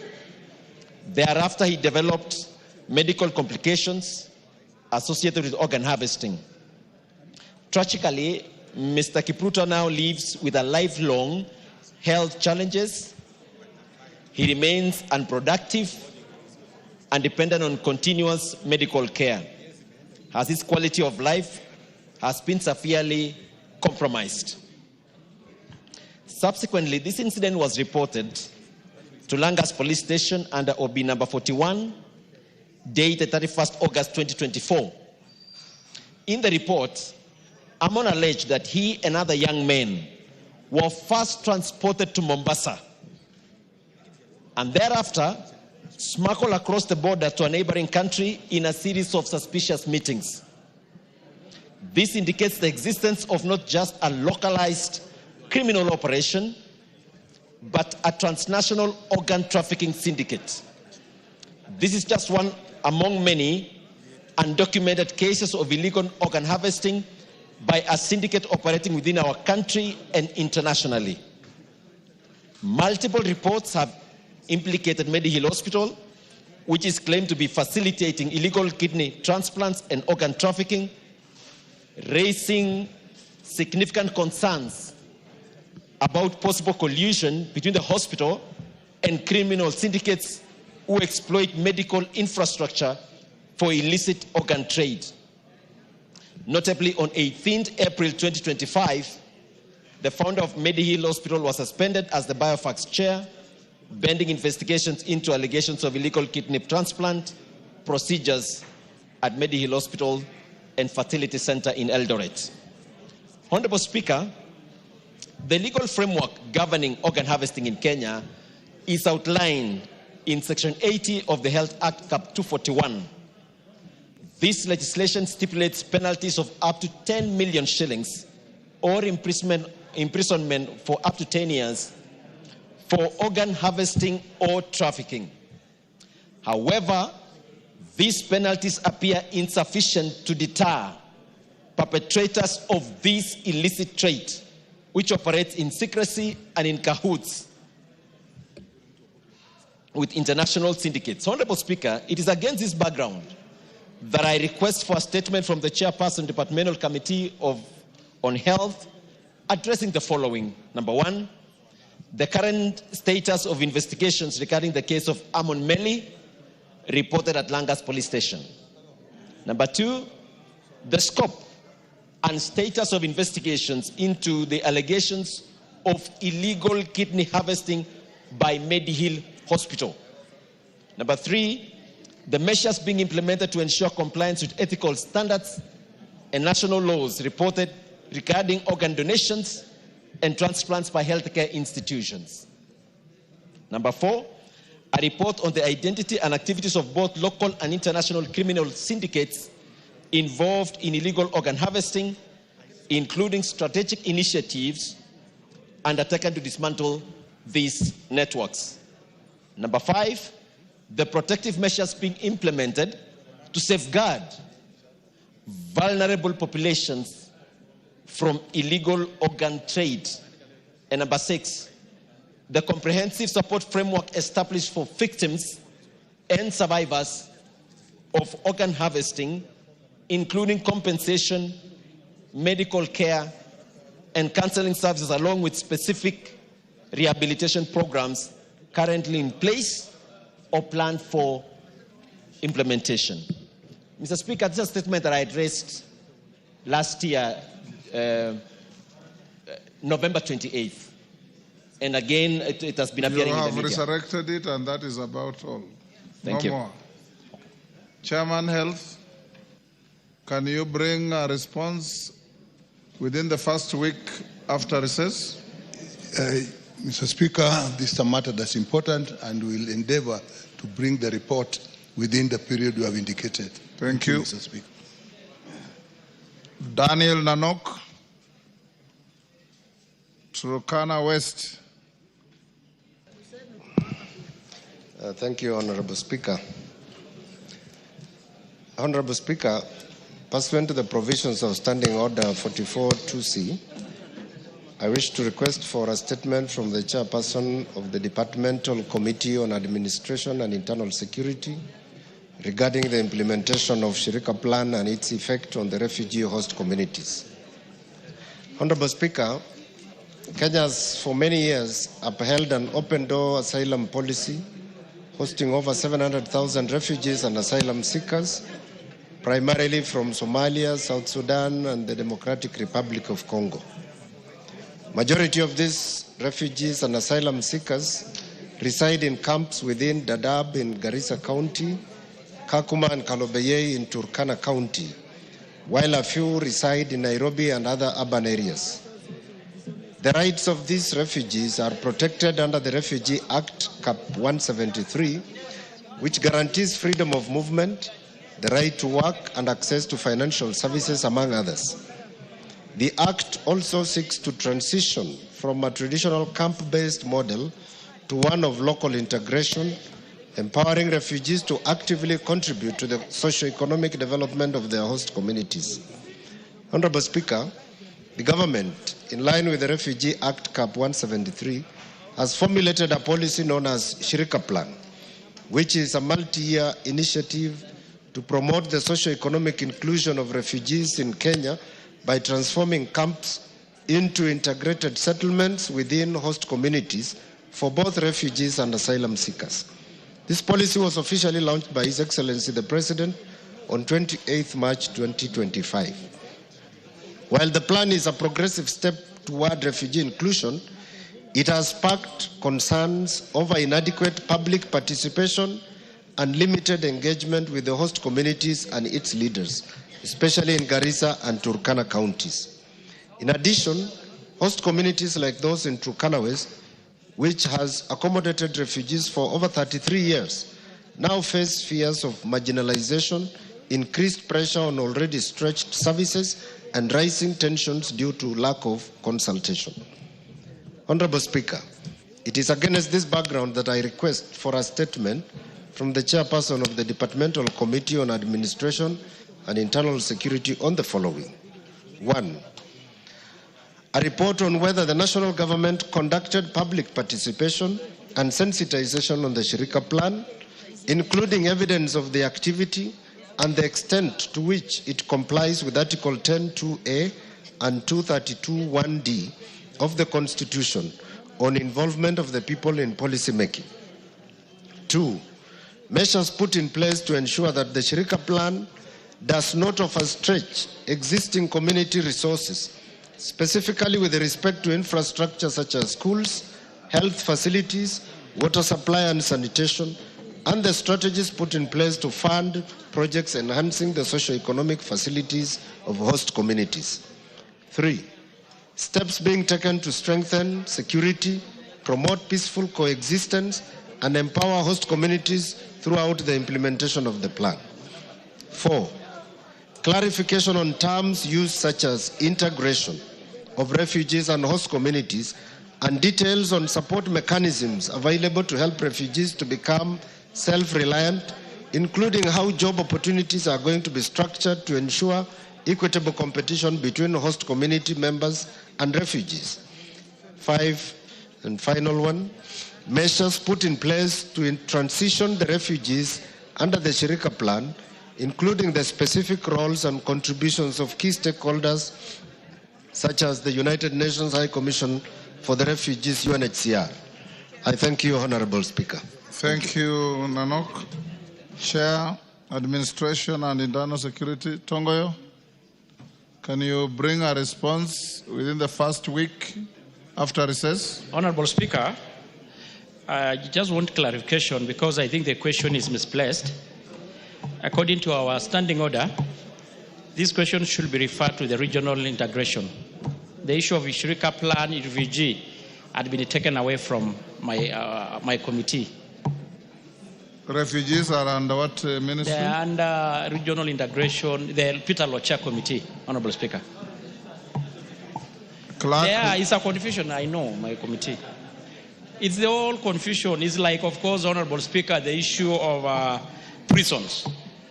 Thereafter, he developed medical complications associated with organ harvesting. Tragically, Mr. Kipruta now lives with a lifelong health challenges. He remains unproductive and dependent on continuous medical care, as his quality of life has been severely compromised. Subsequently, this incident was reported to Langas Police Station under OB number 41, dated 31st August 2024. In the report, Amon alleged that he and other young men were first transported to Mombasa and thereafter smuggled across the border to a neighboring country in a series of suspicious meetings. This indicates the existence of not just a localized criminal operation, but a transnational organ trafficking syndicate. This is just one among many undocumented cases of illegal organ harvesting by a syndicate operating within our country and internationally. Multiple reports have implicated Medihill Hospital, which is claimed to be facilitating illegal kidney transplants and organ trafficking, raising significant concerns about possible collusion between the hospital and criminal syndicates who exploit medical infrastructure for illicit organ trade. Notably, on 18th April 2025, the founder of Medihill Hospital was suspended as the Biofax chair, pending investigations into allegations of illegal kidney transplant procedures at Medihill Hospital and Fertility Center in Eldoret. Honorable Speaker, the legal framework governing organ harvesting in Kenya is outlined in Section 80 of the Health Act Cap 241. This legislation stipulates penalties of up to 10 million shillings or imprisonment for up to 10 years for organ harvesting or trafficking. However, these penalties appear insufficient to deter perpetrators of this illicit trade, which operates in secrecy and in cahoots with international syndicates. Honorable Speaker, it is against this background that I request for a statement from the Chairperson, Departmental Committee on Health, addressing the following. Number one, the current status of investigations regarding the case of Amon Meli, reported at Langas Police Station. Number two, the scope and status of investigations into the allegations of illegal kidney harvesting by Medihill Hospital. Number three, the measures being implemented to ensure compliance with ethical standards and national laws reported regarding organ donations and transplants by healthcare institutions. Number four, a report on the identity and activities of both local and international criminal syndicates involved in illegal organ harvesting, including strategic initiatives undertaken to dismantle these networks. Number five, the protective measures being implemented to safeguard vulnerable populations from illegal organ trade. And number six, the comprehensive support framework established for victims and survivors of organ harvesting, including compensation, medical care, and counseling services, along with specific rehabilitation programs currently in place or planned for implementation. Mr. Speaker, this is a statement that I addressed last year, November 28th. And again, it has been appearing in the media. You have resurrected it, and that is about all. Thank you. No more. Chairman Health, can you bring a response within the first week after recess? Mr. Speaker, this is a matter that's important, and we'll endeavor to bring the report within the period you have indicated. Thank you. Mr. Speaker. Daniel Nanok, Turkana West. Thank you, Honorable Speaker. Honorable Speaker, pursuant to the provisions of Standing Order 44-2C, I wish to request for a statement from the Chairperson of the Departmental Committee on Administration and Internal Security regarding the implementation of Shirika Plan and its effect on the refugee host communities. Honorable Speaker, Kenya has for many years upheld an open-door asylum policy, hosting over 700,000 refugees and asylum seekers, primarily from Somalia, South Sudan, and the Democratic Republic of Congo. Majority of these refugees and asylum seekers reside in camps within Dadaab in Garissa County, Kakuma and Kalobeye in Turkana County, while a few reside in Nairobi and other urban areas. The rights of these refugees are protected under the Refugee Act, Cap 173, which guarantees freedom of movement, the right to work, and access to financial services, among others. The Act also seeks to transition from a traditional camp-based model to one of local integration, empowering refugees to actively contribute to the socio-economic development of their host communities. Honorable Speaker, the government, in line with the Refugee Act Cap 173, has formulated a policy known as Shirika Plan, which is a multi-year initiative to promote the socio-economic inclusion of refugees in Kenya by transforming camps into integrated settlements within host communities for both refugees and asylum seekers. This policy was officially launched by His Excellency the President on 28 March 2025. While the plan is a progressive step toward refugee inclusion, it has sparked concerns over inadequate public participation and limited engagement with the host communities and its leaders, especially in Garissa and Turkana counties. In addition, host communities like those in Turkana West, which has accommodated refugees for over 33 years, now face fears of marginalization, increased pressure on already stretched services, and rising tensions due to lack of consultation. Honorable Speaker, it is against this background that I request for a statement from the chairperson of the Departmental Committee on Administration and Internal Security on the following. 1. A report on whether the national government conducted public participation and sensitization on the Shirika Plan, including evidence of the activity and the extent to which it complies with Article 10(2)(a) and 232(1)(d) of the Constitution on involvement of the people in policy making. 2. Measures put in place to ensure that the Shirika Plan does not overstretch existing community resources, specifically with respect to infrastructure such as schools, health facilities, water supply and sanitation, and the strategies put in place to fund projects enhancing the socio-economic facilities of host communities. 3. Steps being taken to strengthen security, promote peaceful coexistence, and empower host communities throughout the implementation of the plan. 4. Clarification on terms used such as integration of refugees and host communities, and details on support mechanisms available to help refugees to become self-reliant, including how job opportunities are going to be structured to ensure equitable competition between host community members and refugees. 5, and final one, measures put in place to transition the refugees under the Shirika Plan, including the specific roles and contributions of key stakeholders such as the United Nations High Commission for the Refugees, UNHCR. I thank you, Honorable Speaker. Thank you, Nanok. Chair, Administration and Internal Security, Tongoyo, can you bring a response within the first week after recess? Honorable Speaker, I just want clarification because I think the question is misplaced. According to our standing order, this question should be referred to the regional integration. The issue of Shirika Plan refugee had been taken away from my committee. Refugees are under what ministry? They are under regional integration, the Peter Locha Committee, Honorable Speaker. Clark. It's a confusion, I know, my committee. It's the whole confusion. It's like, of course, Honorable Speaker, the issue of prisons.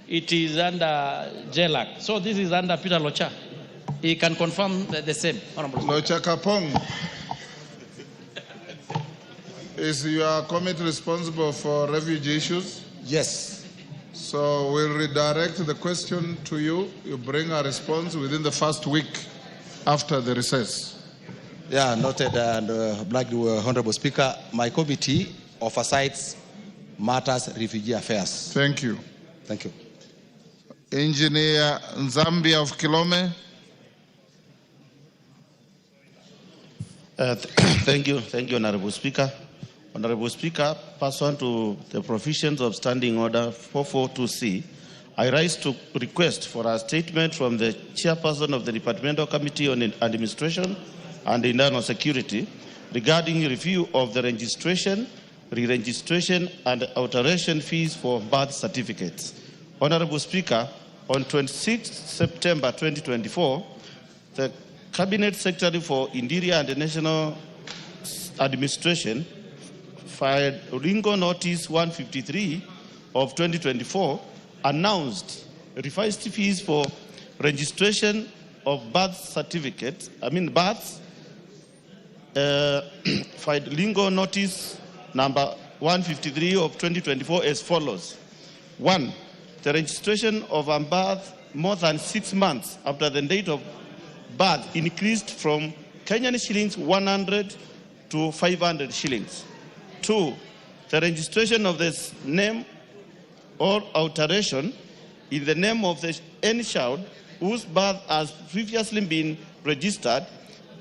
It is under JLAC. So this is under Peter Locha. He can confirm the same, Honorable Speaker. Locha Kapong. Is your committee responsible for refugee issues? Yes. So we'll redirect the question to you. You bring a response within the first week after the recess. Yeah, noted and black Honorable Speaker. My committee oversights matters refugee affairs. Thank you. Thank you. Engineer Zambia of Kilome. Thank you, Honorable Speaker. Honorable Speaker, pursuant to the provisions of Standing Order 442C, I rise to request for a statement from the chairperson of the Departmental Committee on Administration and Internal Security regarding review of the registration, re-registration and alteration fees for birth certificates. Honorable Speaker, on 26 September 2024, the Cabinet Secretary for Interior and National Administration filed Ringo Notice 153 of 2024 announced revised fees for registration of birth certificates, births, filed Ringo Notice number 153 of 2024 as follows. 1. The registration of a birth more than 6 months after the date of birth increased from Kenyan shillings 100 to 500 shillings. 2. The registration of the name or alteration in the name of any child whose birth has previously been registered,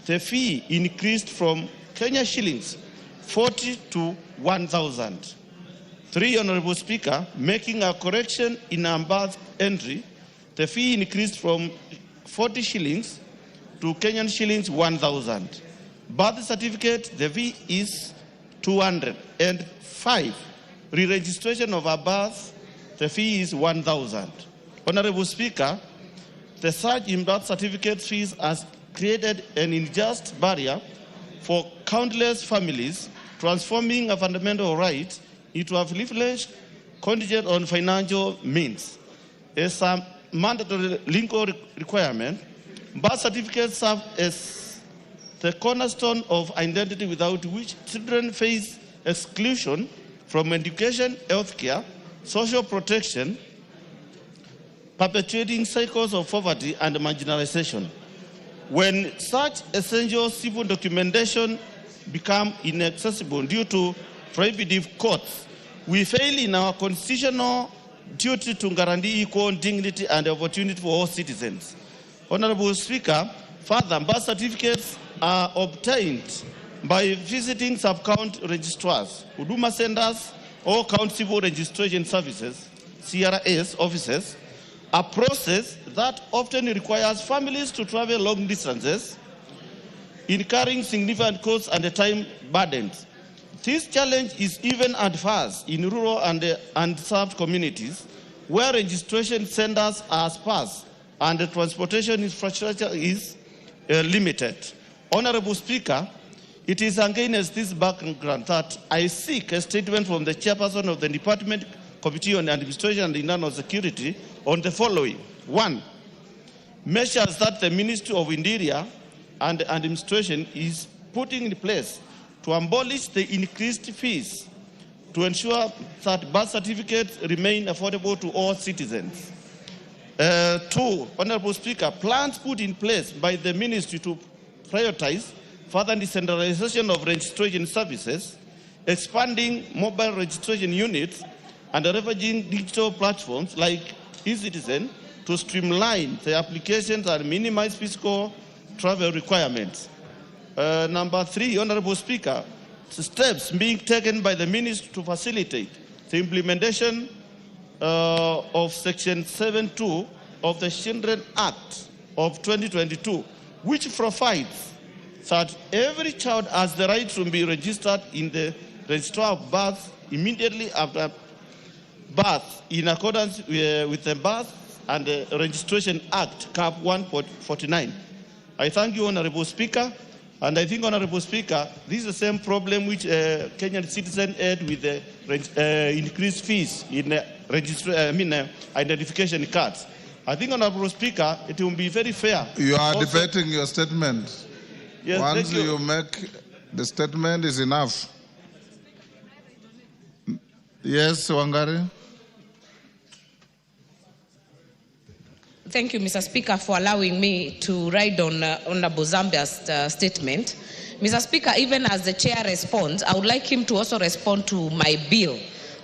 the fee increased from Kenya shillings 40 to 1,000. 3. Honorable Speaker, making a correction in a birth entry, the fee increased from 40 shillings to Kenyan shillings 1,000. Birth certificate, the fee is 200. And 5. Re-registration of a birth, the fee is 1,000. Honorable Speaker, the surge in birth certificate fees has created an unjust barrier for countless families, transforming a fundamental right into a privilege contingent on financial means. As a mandatory legal requirement, birth certificates serve as the cornerstone of identity without which children face exclusion from education, healthcare, social protection, perpetuating cycles of poverty and marginalization. When such essential civil documentation become inaccessible due to prohibitive costs, we fail in our constitutional duty to guarantee equal dignity and opportunity for all citizens. Honorable Speaker, further, birth certificates are obtained by visiting sub-count registrars, Huduma centers, or County Civil Registration Services, CRS offices, a process that often requires families to travel long distances, incurring significant costs and time burdens. This challenge is even adverse in rural and unserved communities where registration centers are sparse and the transportation infrastructure is limited. Honorable Speaker, it is against this background that I seek a statement from the chairperson of the Department Committee on Administration and Internal Security on the following. 1. Measures that the Ministry of Interior and Administration is putting in place to abolish the increased fees to ensure that birth certificates remain affordable to all citizens. 2. Honorable Speaker, plans put in place by the Ministry to prioritize further decentralization of registration services, expanding mobile registration units, and leveraging digital platforms like eCitizen to streamline the applications and minimize fiscal travel requirements. Number 3, Honorable Speaker, steps being taken by the Ministry to facilitate the implementation of Section 7.2 of the Children Act of 2022, which provides that every child has the right to be registered in the Registrar of Birth immediately after birth in accordance with the Birth and the Registration Act, Cap 149. I thank you, Honorable Speaker, and I think, Honorable Speaker, this is the same problem which Kenyan citizens had with the increased fees in identification cards. I think, Honorable Speaker, it will be very fair. You are debating your statement. Yes, once you make the statement is enough. Yes, Wangari. Thank you, Mr. Speaker, for allowing me to ride on Honorable Zambia's statement. Mr. Speaker, even as the chair responds, I would like him to also respond to my bill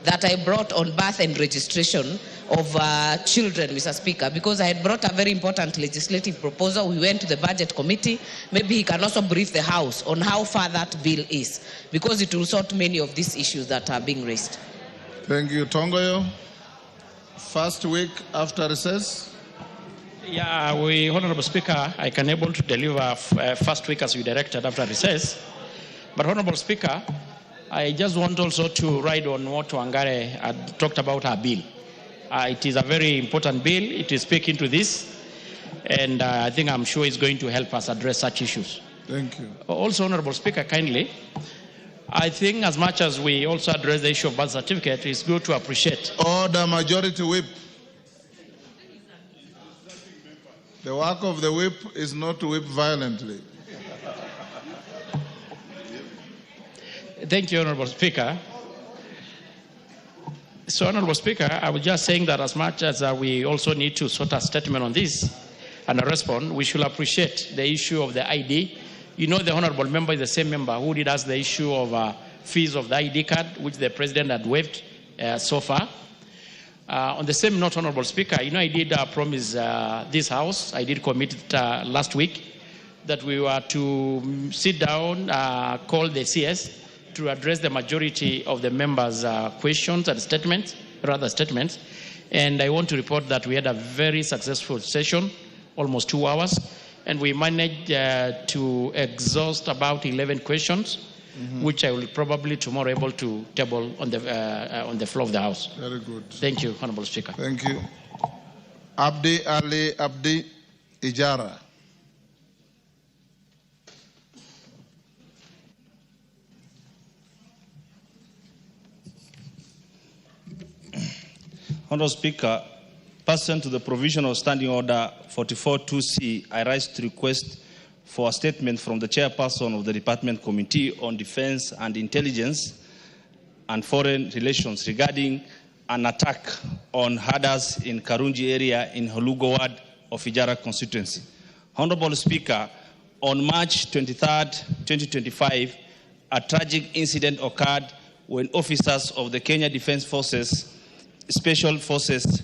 that I brought on birth and registration of children, Mr. Speaker, because I had brought a very important legislative proposal. We went to the Budget Committee. Maybe he can also brief the House on how far that bill is, because it will sort many of these issues that are being raised. Thank you. Tongoyo. first week after recess. Yeah, Honorable Speaker, I can able to deliver first week as you directed after recess. But Honorable Speaker, I just want also to ride on what Wangare had talked about her bill. It is a very important bill. It is speaking to this. And I'm sure it's going to help us address such issues. Thank you. Also, Honorable Speaker, kindly, I think as much as we also address the issue of birth certificate, it's good to appreciate. Order, Majority Whip. The work of the whip is not to whip violently. Thank you, Honorable Speaker. So, Honorable Speaker, I was just saying that as much as we also need to sort a statement on this and a response, we should appreciate the issue of the ID. You know, the Honorable Member is the same member who did ask the issue of fees of the ID card, which the President had waived so far. On the same note, Honorable Speaker, you know, I did promise this House, I did commit it last week, that we were to sit down, call the CS to address the majority of the members' questions and statements. And I want to report that we had a very successful session, almost 2 hours, and we managed to exhaust about 11 questions, which I will probably tomorrow able to table on the floor of the House. Very good. Thank you, Honorable Speaker. Thank you. Abdi Ali Abdi Ijara. Honorable Speaker, pursuant to the provision of Standing Order 44-2C, I rise to request for a statement from the Chairperson of the Department Committee on Defense and Intelligence and Foreign Relations regarding an attack on herders in Karunji area in Holugo Ward of Ijara constituency. Honorable Speaker, on March 23rd, 2025, a tragic incident occurred when officers of the Kenya Defense Forces Special Forces,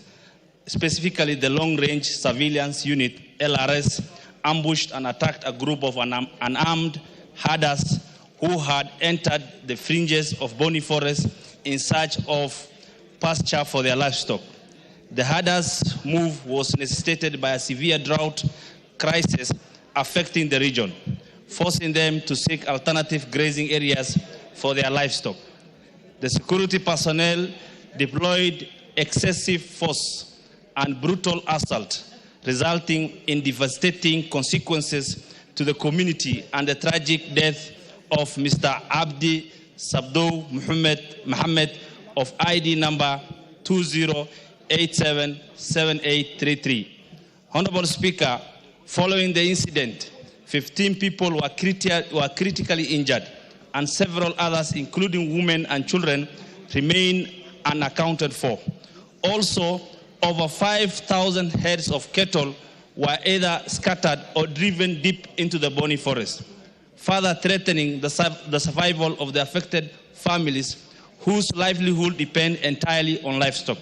specifically the Long Range Surveillance Unit, LRS, ambushed and attacked a group of unarmed herders who had entered the fringes of Boni Forest in search of pasture for their livestock. The herders' move was necessitated by a severe drought crisis affecting the region, forcing them to seek alternative grazing areas for their livestock. The security personnel deployed excessive force and brutal assault, resulting in devastating consequences to the community and the tragic death of Mr. Abdi Sabdo Muhammad of ID number 20877833. Honorable Speaker, following the incident, 15 people were critically injured and several others, including women and children, remain unaccounted for. Also, over 5,000 heads of cattle were either scattered or driven deep into the Boni Forest, further threatening the survival of the affected families whose livelihood depend entirely on livestock.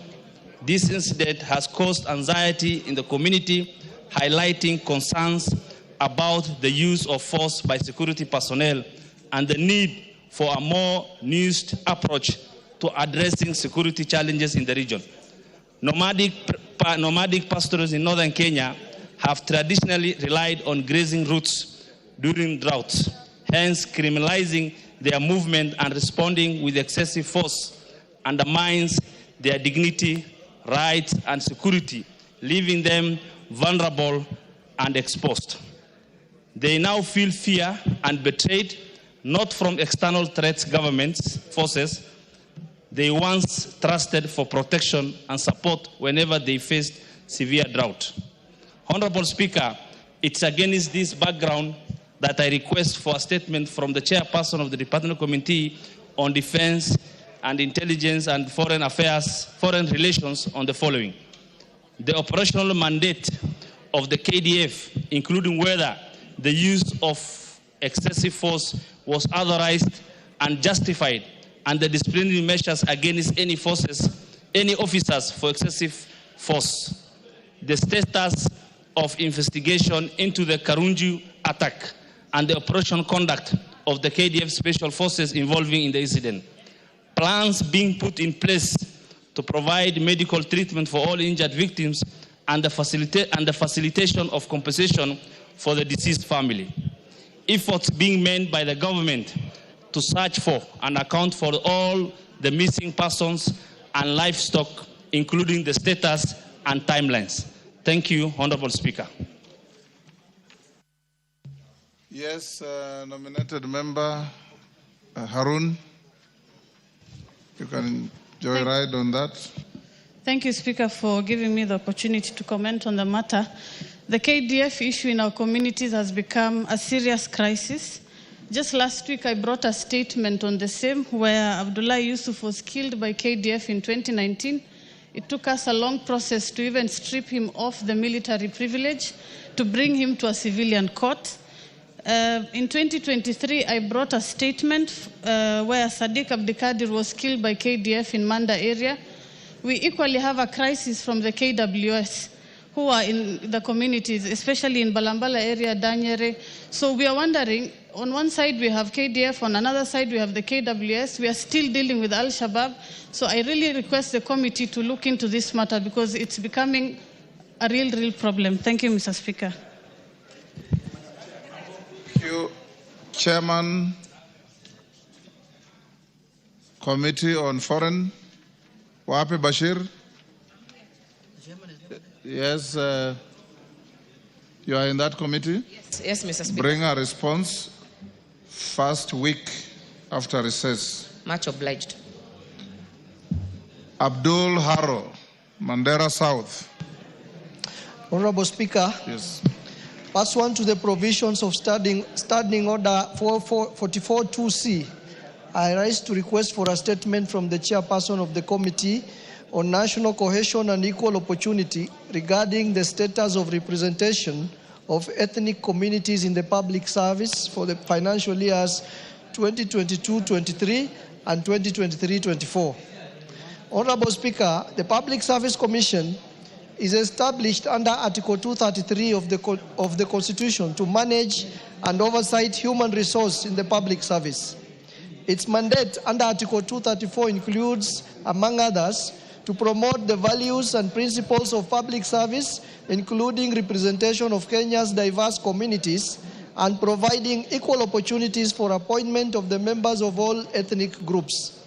This incident has caused anxiety in the community, highlighting concerns about the use of force by security personnel and the need for a more nuanced approach to addressing security challenges in the region. Nomadic pastoralists in northern Kenya have traditionally relied on grazing routes during droughts, hence criminalizing their movement and responding with excessive force undermines their dignity, rights, and security, leaving them vulnerable and exposed. They now feel fear and betrayed, not from external threats, governments, forces they once trusted for protection and support whenever they faced severe drought. Honorable Speaker, it's against this background that I request for a statement from the Chairperson of the Department Committee on Defense and Intelligence and Foreign Relations on the following. The operational mandate of the KDF, including whether the use of excessive force was authorized and justified, and the disciplinary measures against any officers for excessive force. The status of investigation into the Karunji attack and the operational conduct of the KDF special forces involving in the incident. Plans being put in place to provide medical treatment for all injured victims and the facilitation of compensation for the deceased family. Efforts being made by the government to search for and account for all the missing persons and livestock, including the status and timelines. Thank you, Honorable Speaker. Yes, nominated member Harun, you can joyride on that. Thank you, Speaker, for giving me the opportunity to comment on the matter. The KDF issue in our communities has become a serious crisis. Just last week, I brought a statement on the same where Abdullah Yusuf was killed by KDF in 2019. It took us a long process to even strip him of the military privilege to bring him to a civilian court. In 2023, I brought a statement where Sadiq Abdikadir was killed by KDF in Manda area. We equally have a crisis from the KWS who are in the communities, especially in Balambala area, Danyere. So we are wondering, on one side we have KDF, on another side we have the KWS. We are still dealing with Al-Shabaab. So I really request the committee to look into this matter because it's becoming a real problem. Thank you, Mr. Speaker. Thank you. Chairman, Committee on Foreign, Wapi Bashir. Yes, you are in that committee? Yes, Mr. Speaker. Bring a response first week after recess. Much obliged. Abdul Haro, Mandera South. Honorable Speaker. Yes. Pursuant to the provisions of Standing Order 44.2c, I rise to request for a statement from the chairperson of the Committee on National Cohesion and Equal Opportunity regarding the status of representation of ethnic communities in the public service for the financial years 2022-23 and 2023-24. Honorable Speaker, the Public Service Commission is established under Article 233 of the Constitution to manage and oversight human resource in the public service. Its mandate under Article 234 includes, among others, to promote the values and principles of public service, including representation of Kenya's diverse communities and providing equal opportunities for appointment of the members of all ethnic groups.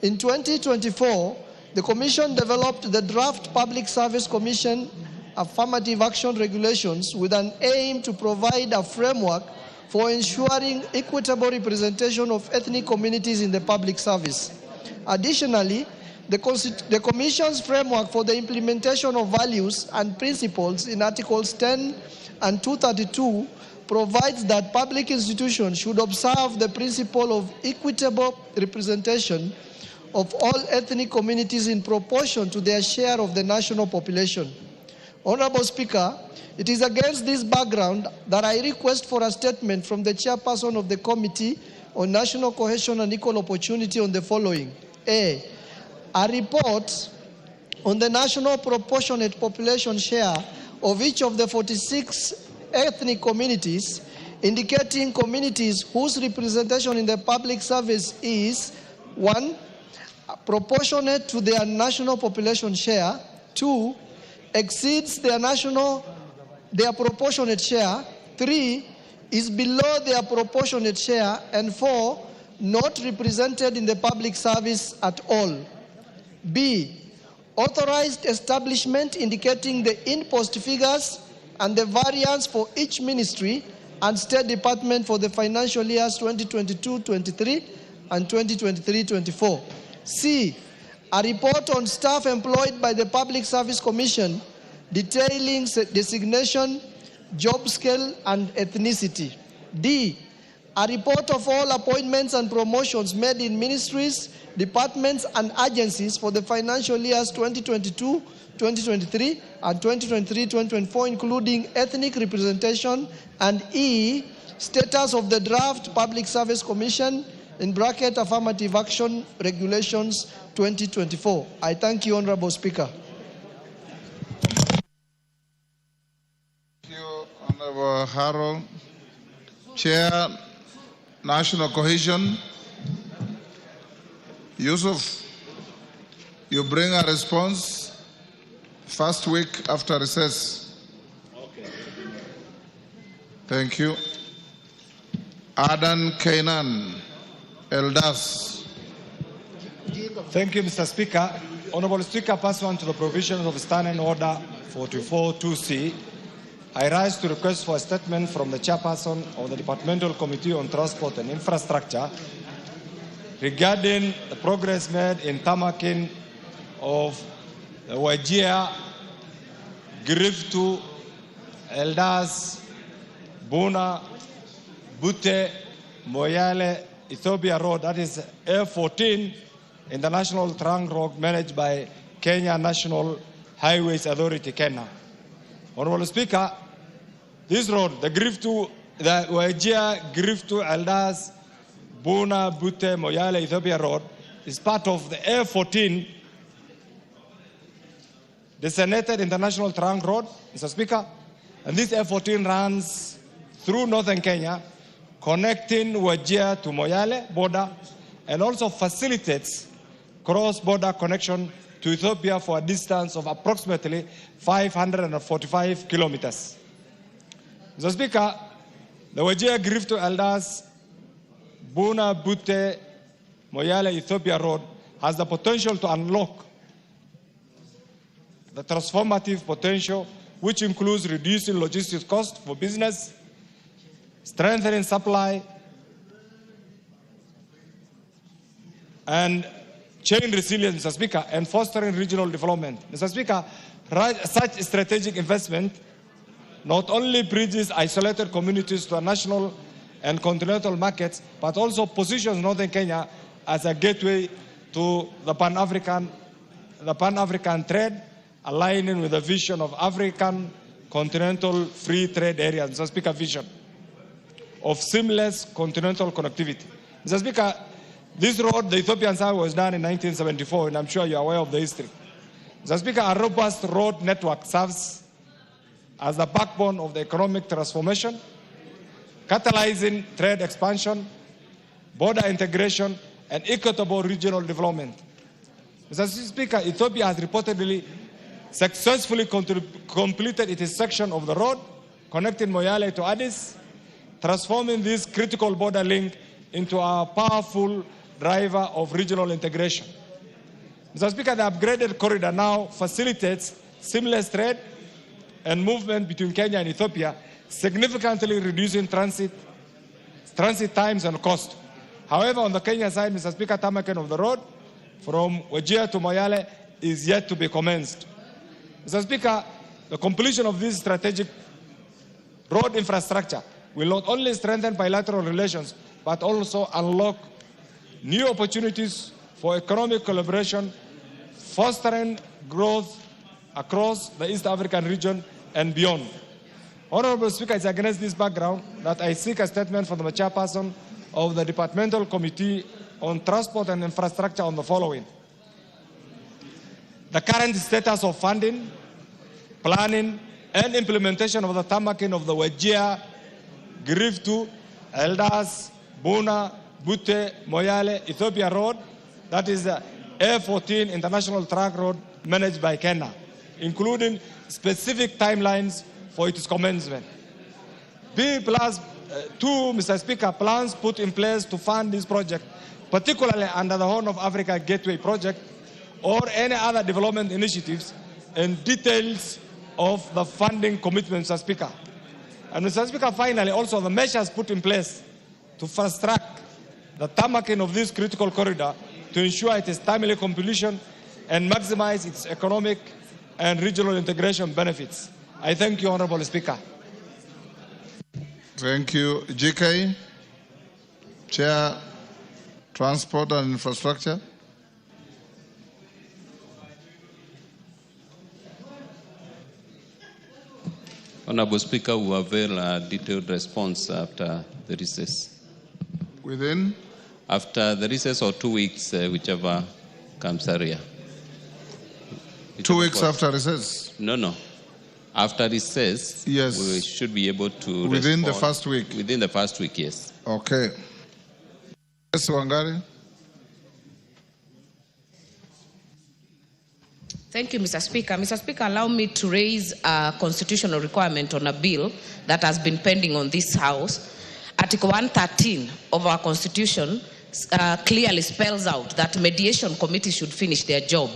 In 2024, the Commission developed the Draft Public Service Commission Affirmative Action Regulations with an aim to provide a framework for ensuring equitable representation of ethnic communities in the public service. Additionally, the Commission's framework for the implementation of values and principles in Articles 10 and 232 provides that public institutions should observe the principle of equitable representation of all ethnic communities in proportion to their share of the national population. Honorable Speaker, it is against this background that I request for a statement from the chairperson of the Committee on National Cohesion and Equal Opportunity on the following. A report on the national proportionate population share of each of the 46 ethnic communities, indicating communities whose representation in the public service is 1. Proportionate to their national population share, 2. Exceeds their proportionate share, 3. Is below their proportionate share, and 4. Not represented in the public service at all. B. Authorized establishment indicating the in-post figures and the variance for each ministry and state department for the financial years 2022-23 and 2023-24. C. A report on staff employed by the Public Service Commission detailing designation, job scale, and ethnicity. D. A report of all appointments and promotions made in ministries, departments, and agencies for the financial years 2022, 2023, and 2023-2024, including ethnic representation, and E. Status of the Draft Public Service Commission in bracket Affirmative Action Regulations 2024. I thank you, Honorable Speaker. Thank you, Honorable Haro. Chair, National Cohesion, Yusuf. You bring a response first week after recess. Okay. Thank you. Adan Kainan, Eldas. Thank you, Mr. Speaker. Honorable Speaker, pursuant to the provisions of Standing Order 44-2C, I rise to request for a statement from the chairperson of the Departmental Committee on Transport and Infrastructure regarding the progress made in tarmacking of the Wajir, Griftu, Eldas, Buna, Bute, Moyale, Ethiopia Road, that is A14, International Trunk Road managed by Kenya National Highways Authority, Kenya. Honorable Speaker, this road, the Wajir, Griftu, Eldas, Buna, Bute, Moyale, Ethiopia Road, is part of the A14 designated International Trunk Road, Mr. Speaker. And this A14 runs through northern Kenya, connecting Wajir to Moyale border, and also facilitates cross-border connection to Ethiopia for a distance of approximately 545 kilometers. Mr. Speaker, the Wajir Griftu Eldas Buna Bute Moyale Ethiopia Road has the potential to unlock the transformative potential, which includes reducing logistics costs for business, strengthening supply, and chain resilience, Mr. Speaker, and fostering regional development. Mr. Speaker, such strategic investment not only bridges isolated communities to a national and continental markets, but also positions northern Kenya as a gateway to the Pan-African trade, aligning with the vision of African continental free trade area, Mr. Speaker, vision of seamless continental connectivity. Mr. Speaker, this road, the Ethiopian side, was done in 1974, and I'm sure you're aware of the history. Mr. Speaker, a robust road network serves as the backbone of the economic transformation, catalyzing trade expansion, border integration, and equitable regional development. Mr. Speaker, Ethiopia has reportedly successfully completed its section of the road connecting Moyale to Addis, transforming this critical border link into a powerful driver of regional integration. Mr. Speaker, the upgraded corridor now facilitates seamless trade and movement between Kenya and Ethiopia, significantly reducing transit times and cost. However, on the Kenya side, Mr. Speaker, tarmacking of the road from Wajir to Moyale is yet to be commenced. Mr. Speaker, the completion of this strategic road infrastructure will not only strengthen bilateral relations, but also unlock new opportunities for economic collaboration, fostering growth across the East African region and beyond. Honorable Speaker, it's against this background that I seek a statement from the chairperson of the Departmental Committee on Transport and Infrastructure on the following. The current status of funding, planning, and implementation of the tarmacking of the Wajir, Griftu, Eldas, Buna, Bute, Moyale, Ethiopia Road, that is the A14 International Trunk Road managed by Kenya, including specific timelines for its commencement. B+2, Mr. Speaker, plans put in place to fund this project, particularly under the Horn of Africa Gateway Project or any other development initiatives, and details of the funding commitment, Mr. Speaker. And Mr. Speaker, finally, also the measures put in place to fast track the tarmacking of this critical corridor to ensure its timely completion and maximize its economic and regional integration benefits. I thank you, Honorable Speaker. Thank you. GK, Chair, Transport and Infrastructure. Honorable Speaker, we will avail a detailed response after the recess. Within? After the recess or 2 weeks, whichever comes earlier. 2 weeks after recess? No. After recess, yes, we should be able to within respond. the first week? Within the first week, yes. Okay. Yes, Wangari. Thank you, Mr. Speaker. Mr. Speaker, allow me to raise a constitutional requirement on a bill that has been pending on this House. Article 113 of our Constitution clearly spells out that mediation committees should finish their job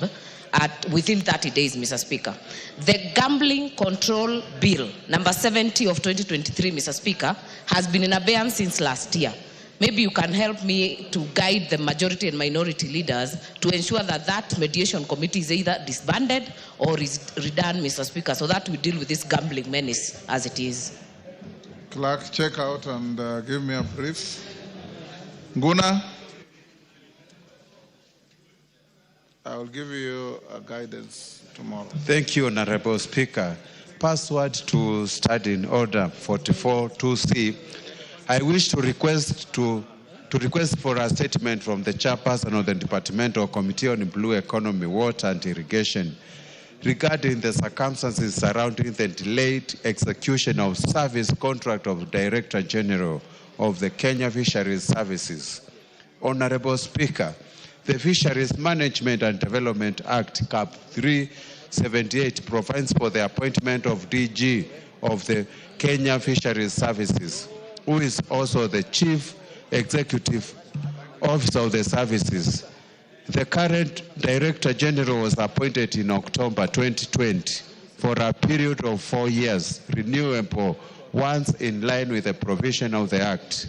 within 30 days, Mr. Speaker. The Gambling Control Bill, number 70 of 2023, Mr. Speaker, has been in abeyance since last year. Maybe you can help me to guide the majority and minority leaders to ensure that that mediation committee is either disbanded or is redone, Mr. Speaker, so that we deal with this gambling menace as it is. Clerk, check out and give me a brief. Nguna, I will give you a guidance tomorrow. Thank you, Honorable Speaker. Password to Standing Order 44-2C. I wish to request for a statement from the chairperson of the Departmental Committee on Blue Economy, Water and Irrigation regarding the circumstances surrounding the delayed execution of service contract of Director General of the Kenya Fisheries Services. Honorable Speaker, the Fisheries Management and Development Act, Cap 378, provides for the appointment of DG of the Kenya Fisheries Services, who is also the Chief Executive Officer of the services. The current Director General was appointed in October 2020 for a period of 4 years, renewable once in line with the provision of the Act.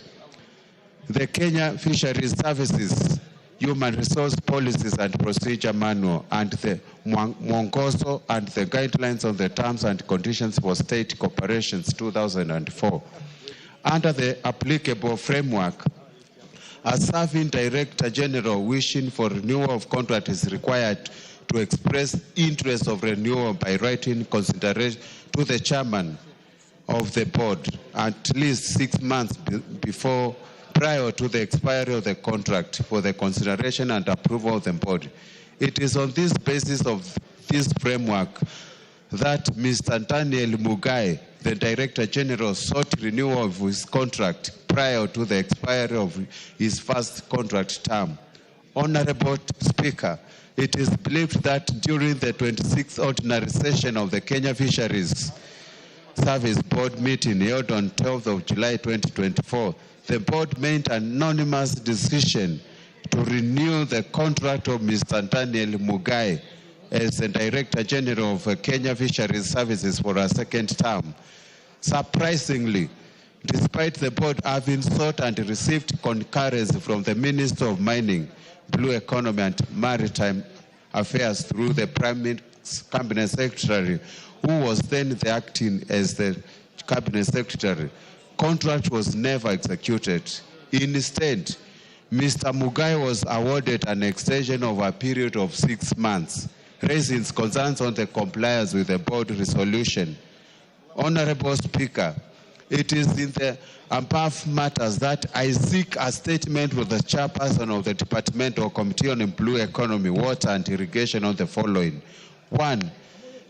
The Kenya Fisheries Services Human Resource Policies and Procedure Manual and the Mwongozo and the Guidelines on the Terms and Conditions for State Corporations 2004. Under the applicable framework, a serving Director General wishing for renewal of contract is required to express interest of renewal by writing consideration to the chairman of the board at least 6 months prior to the expiry of the contract for the consideration and approval of the board. It is on this basis of this framework that Mr. Daniel Mugai, the Director General, sought renewal of his contract prior to the expiry of his first contract term. Honorable Speaker, it is believed that during the 26th ordinary session of the Kenya Fisheries Service Board meeting held on 12th of July 2024, the board made an anonymous decision to renew the contract of Mr. Daniel Mugai as the Director General of Kenya Fisheries Services for a second term. Surprisingly, despite the board having sought and received concurrence from the Minister of Mining, Blue Economy and Maritime Affairs through the Prime Cabinet Secretary, who was then acting as the Cabinet Secretary, contract was never executed. Instead, Mr. Mugai was awarded an extension of a period of 6 months, raising concerns on the compliance with the board resolution. Honorable Speaker, it is in the above matters that I seek a statement with the chairperson of the Departmental Committee on Blue Economy, Water and Irrigation on the following. 1.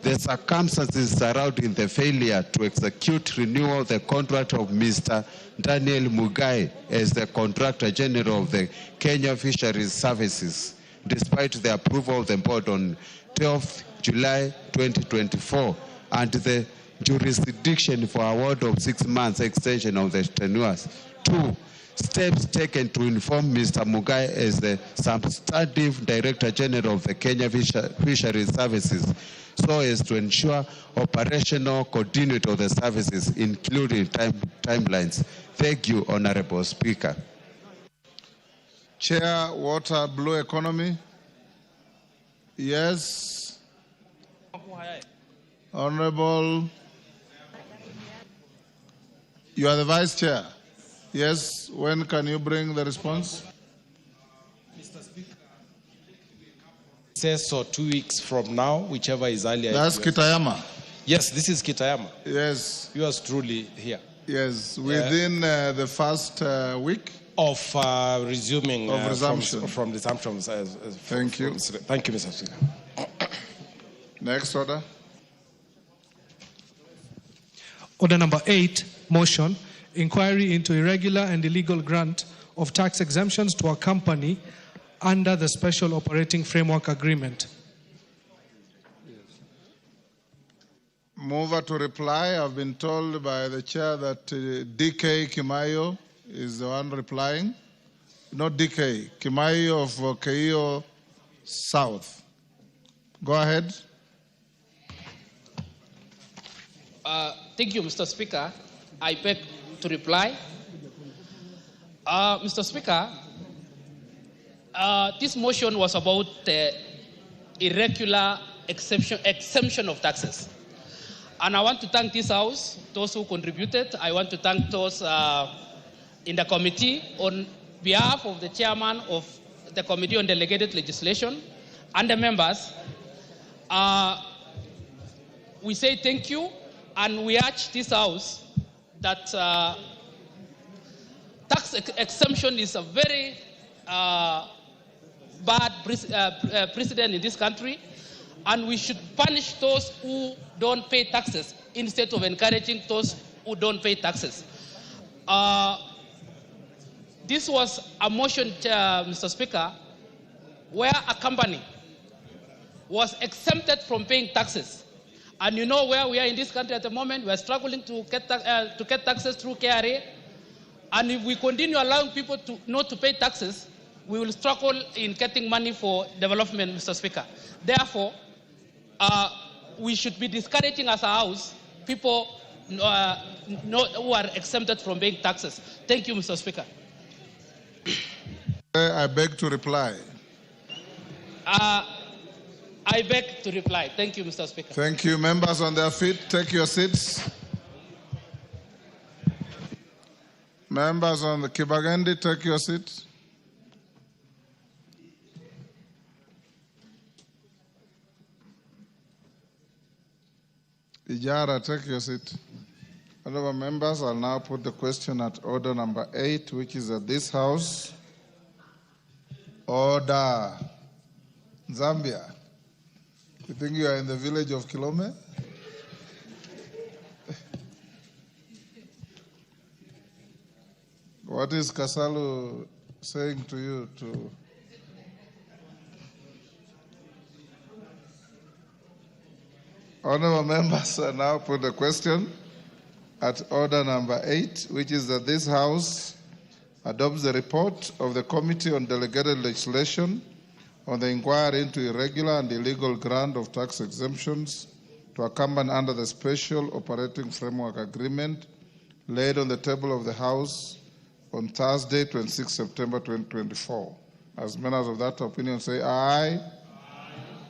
The circumstances surrounding the failure to execute renewal of the contract of Mr. Daniel Mugai as the Contractor General of the Kenya Fisheries Services, despite the approval of the board on 12th July 2024, and the jurisdiction for award of 6 months extension of the tenures. 2. Steps taken to inform Mr. Mugai as the substantive Director General of the Kenya Fisheries Services, so as to ensure operational continuity of the services, including timelines. Thank you, Honorable Speaker. Chair, Water, Blue Economy. Yes. Honorable. You are the Vice Chair. Yes. When can you bring the response? Mr. Speaker, says so 2 weeks from now, whichever is earlier. That's Kitayama. Yes, this is Kitayama. Yes. Yours truly here. Yes, within the first week of resuming of resumption. From resumption. Thank you. Thank you, Mr. Speaker. Next order. Order number 8, motion, inquiry into irregular and illegal grant of tax exemptions to a company under the Special Operating Framework Agreement. Mover to reply. I've been told by the chair that DK Kimayo is the one replying. Not DK, Kimayo of Keio South. Go ahead. Thank you, Mr. Speaker. I beg to reply. Mr. Speaker, this motion was about the irregular exemption of taxes. And I want to thank this House, those who contributed. I want to thank those in the committee on behalf of the chairman of the Committee on Delegated Legislation and the members. We say thank you, and we urge this House that tax exemption is a very bad precedent in this country, and we should punish those who don't pay taxes instead of encouraging those who don't pay taxes. This was a motion, Mr. Speaker, where a company was exempted from paying taxes. And you know where we are in this country at the moment. We are struggling to get taxes through KRA. And if we continue allowing people to not to pay taxes, we will struggle in getting money for development, Mr. Speaker. Therefore, we should be discouraging as a House people who are exempted from paying taxes. Thank you, Mr. Speaker. I beg to reply. I beg to reply. Thank you, Mr. Speaker. Thank you. Members on their feet, take your seats. Members on the Kibagandi, take your seats. Ijara, take your seat. Honorable members, I'll now put the question at order number 8, which is at this House. Order. Zambia. You think you are in the village of Kilome? What is Kasalu saying to you to... Honorable members, I now put the question at order number 8, which is that this House adopts the report of the Committee on Delegated Legislation on the inquiry into irregular and illegal grant of tax exemptions to a company under the Special Operating Framework Agreement laid on the table of the House on Thursday, 26 September 2024. As members of that opinion say aye.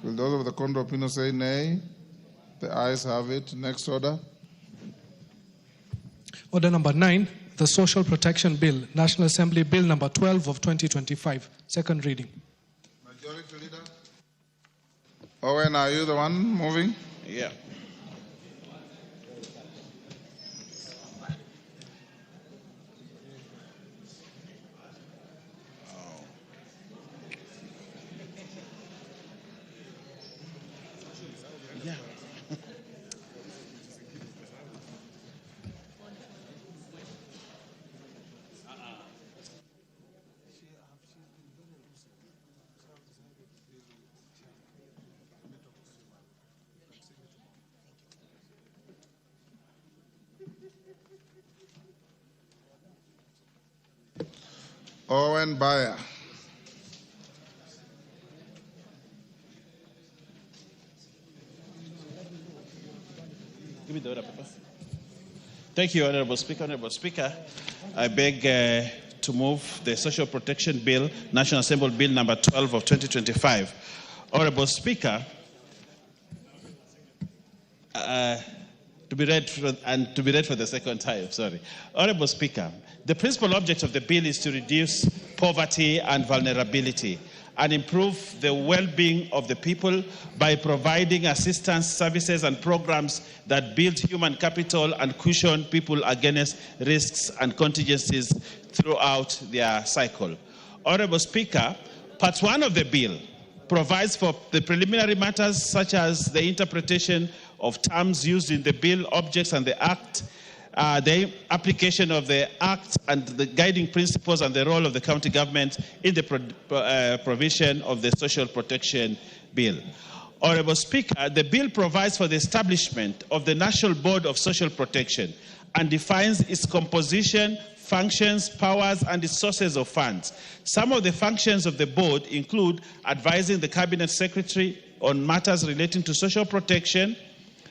Will those of the contrary opinion say nay? The ayes have it. Next order. Order number 9, the Social Protection Bill, National Assembly Bill number 12 of 2025. Second reading. Majority Leader. Owen, are you the one moving? Yeah. Owen Bayer. Give me the order, Papa. Thank you, Honorable Speaker. Honorable Speaker, I beg to move the Social Protection Bill, National Assembly Bill number 12 of 2025. Honorable Speaker, to be read for the second time, sorry. Honorable Speaker, the principal object of the bill is to reduce poverty and vulnerability and improve the well-being of the people by providing assistance, services, and programs that build human capital and cushion people against risks and contingencies throughout their cycle. Honorable Speaker, Part 1 of the bill provides for the preliminary matters such as the interpretation of terms used in the bill, objects, and the Act, the application of the Act and the guiding principles and the role of the county government in the provision of the Social Protection Bill. Honorable Speaker, the bill provides for the establishment of the National Board of Social Protection and defines its composition, functions, powers, and its sources of funds. Some of the functions of the board include advising the Cabinet Secretary on matters relating to social protection,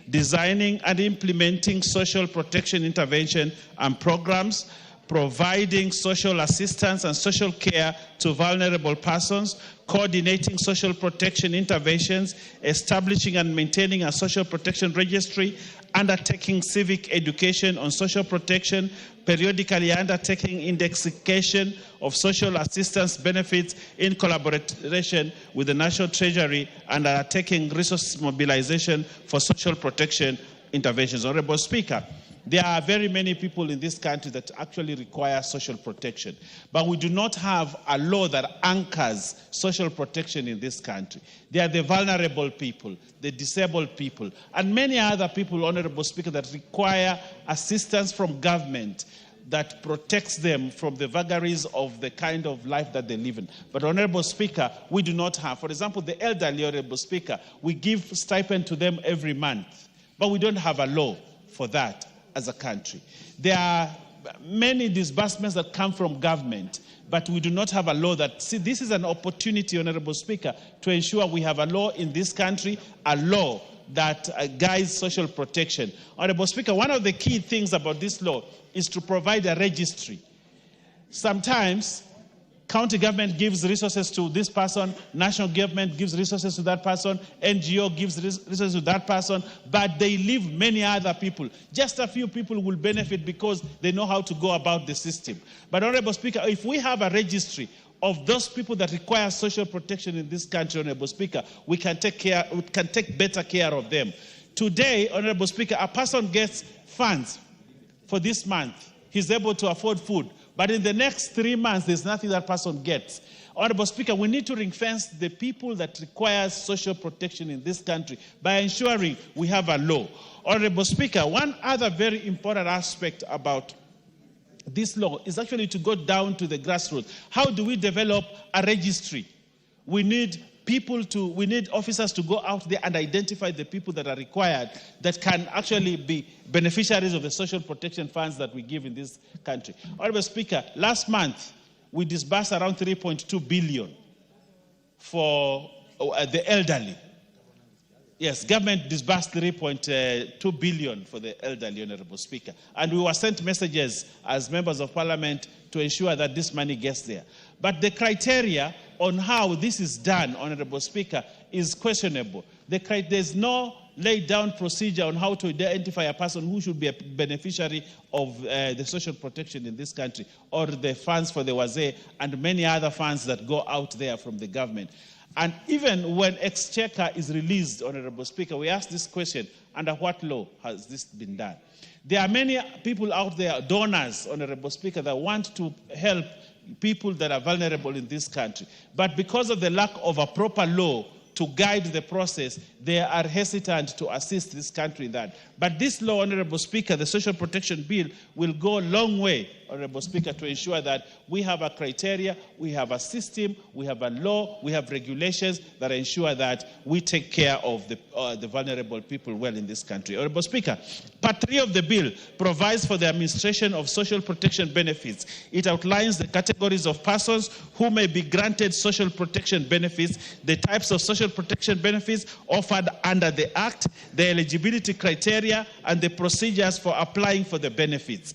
designing and implementing social protection intervention and programs, providing social assistance and social care to vulnerable persons, coordinating social protection interventions, establishing and maintaining a social protection registry, undertaking civic education on social protection, periodically undertaking indexation of social assistance benefits in collaboration with the National Treasury, and undertaking resource mobilization for social protection interventions. Honorable Speaker, there are very many people in this country that actually require social protection, but we do not have a law that anchors social protection in this country. They are the vulnerable people, the disabled people, and many other people, Honorable Speaker, that require assistance from government that protects them from the vagaries of the kind of life that they live in. But, Honorable Speaker, we do not have. For example, the elderly, Honorable Speaker, we give stipend to them every month, but we don't have a law for that as a country. There are many disbursements that come from government, but we do not have a law that, see, this is an opportunity, Honorable Speaker, to ensure we have a law in this country, a law that guides social protection. Honorable Speaker, one of the key things about this law is to provide a registry. Sometimes county government gives resources to this person, national government gives resources to that person, NGO gives resources to that person, but they leave many other people. Just a few people will benefit because they know how to go about the system. But, Honorable Speaker, if we have a registry of those people that require social protection in this country, Honorable Speaker, we can take better care of them. Today, Honorable Speaker, a person gets funds for this month. He's able to afford food. But in the next 3 months, there's nothing that person gets. Honorable Speaker, we need to ring-fence the people that require social protection in this country by ensuring we have a law. Honorable Speaker, one other very important aspect about this law is actually to go down to the grassroots. How do we develop a registry? We need officers to go out there and identify the people that are required that can actually be beneficiaries of the social protection funds that we give in this country. Honorable Speaker, last month we disbursed around 3.2 billion for the elderly. Yes, government disbursed 3.2 billion for the elderly, Honorable Speaker. And we were sent messages as members of parliament to ensure that this money gets there. But the criteria on how this is done, Honorable Speaker, is questionable. There's no laid down procedure on how to identify a person who should be a beneficiary of the social protection in this country, or the funds for the Wazee and many other funds that go out there from the government. And even when Exchequer is released, Honorable Speaker, we ask this question, under what law has this been done? There are many people out there, donors, Honorable Speaker, that want to help people that are vulnerable in this country. But because of the lack of a proper law to guide the process, they are hesitant to assist this country in that. But this law, Honorable Speaker, the Social Protection Bill, will go a long way, Honorable Speaker, to ensure that we have a criteria, we have a system, we have a law, we have regulations that ensure that we take care of the vulnerable people well in this country. Honorable Speaker, Part 3 of the bill provides for the administration of social protection benefits. It outlines the categories of persons who may be granted social protection benefits, the types of social protection benefits offered under the Act, the eligibility criteria, and the procedures for applying for the benefits.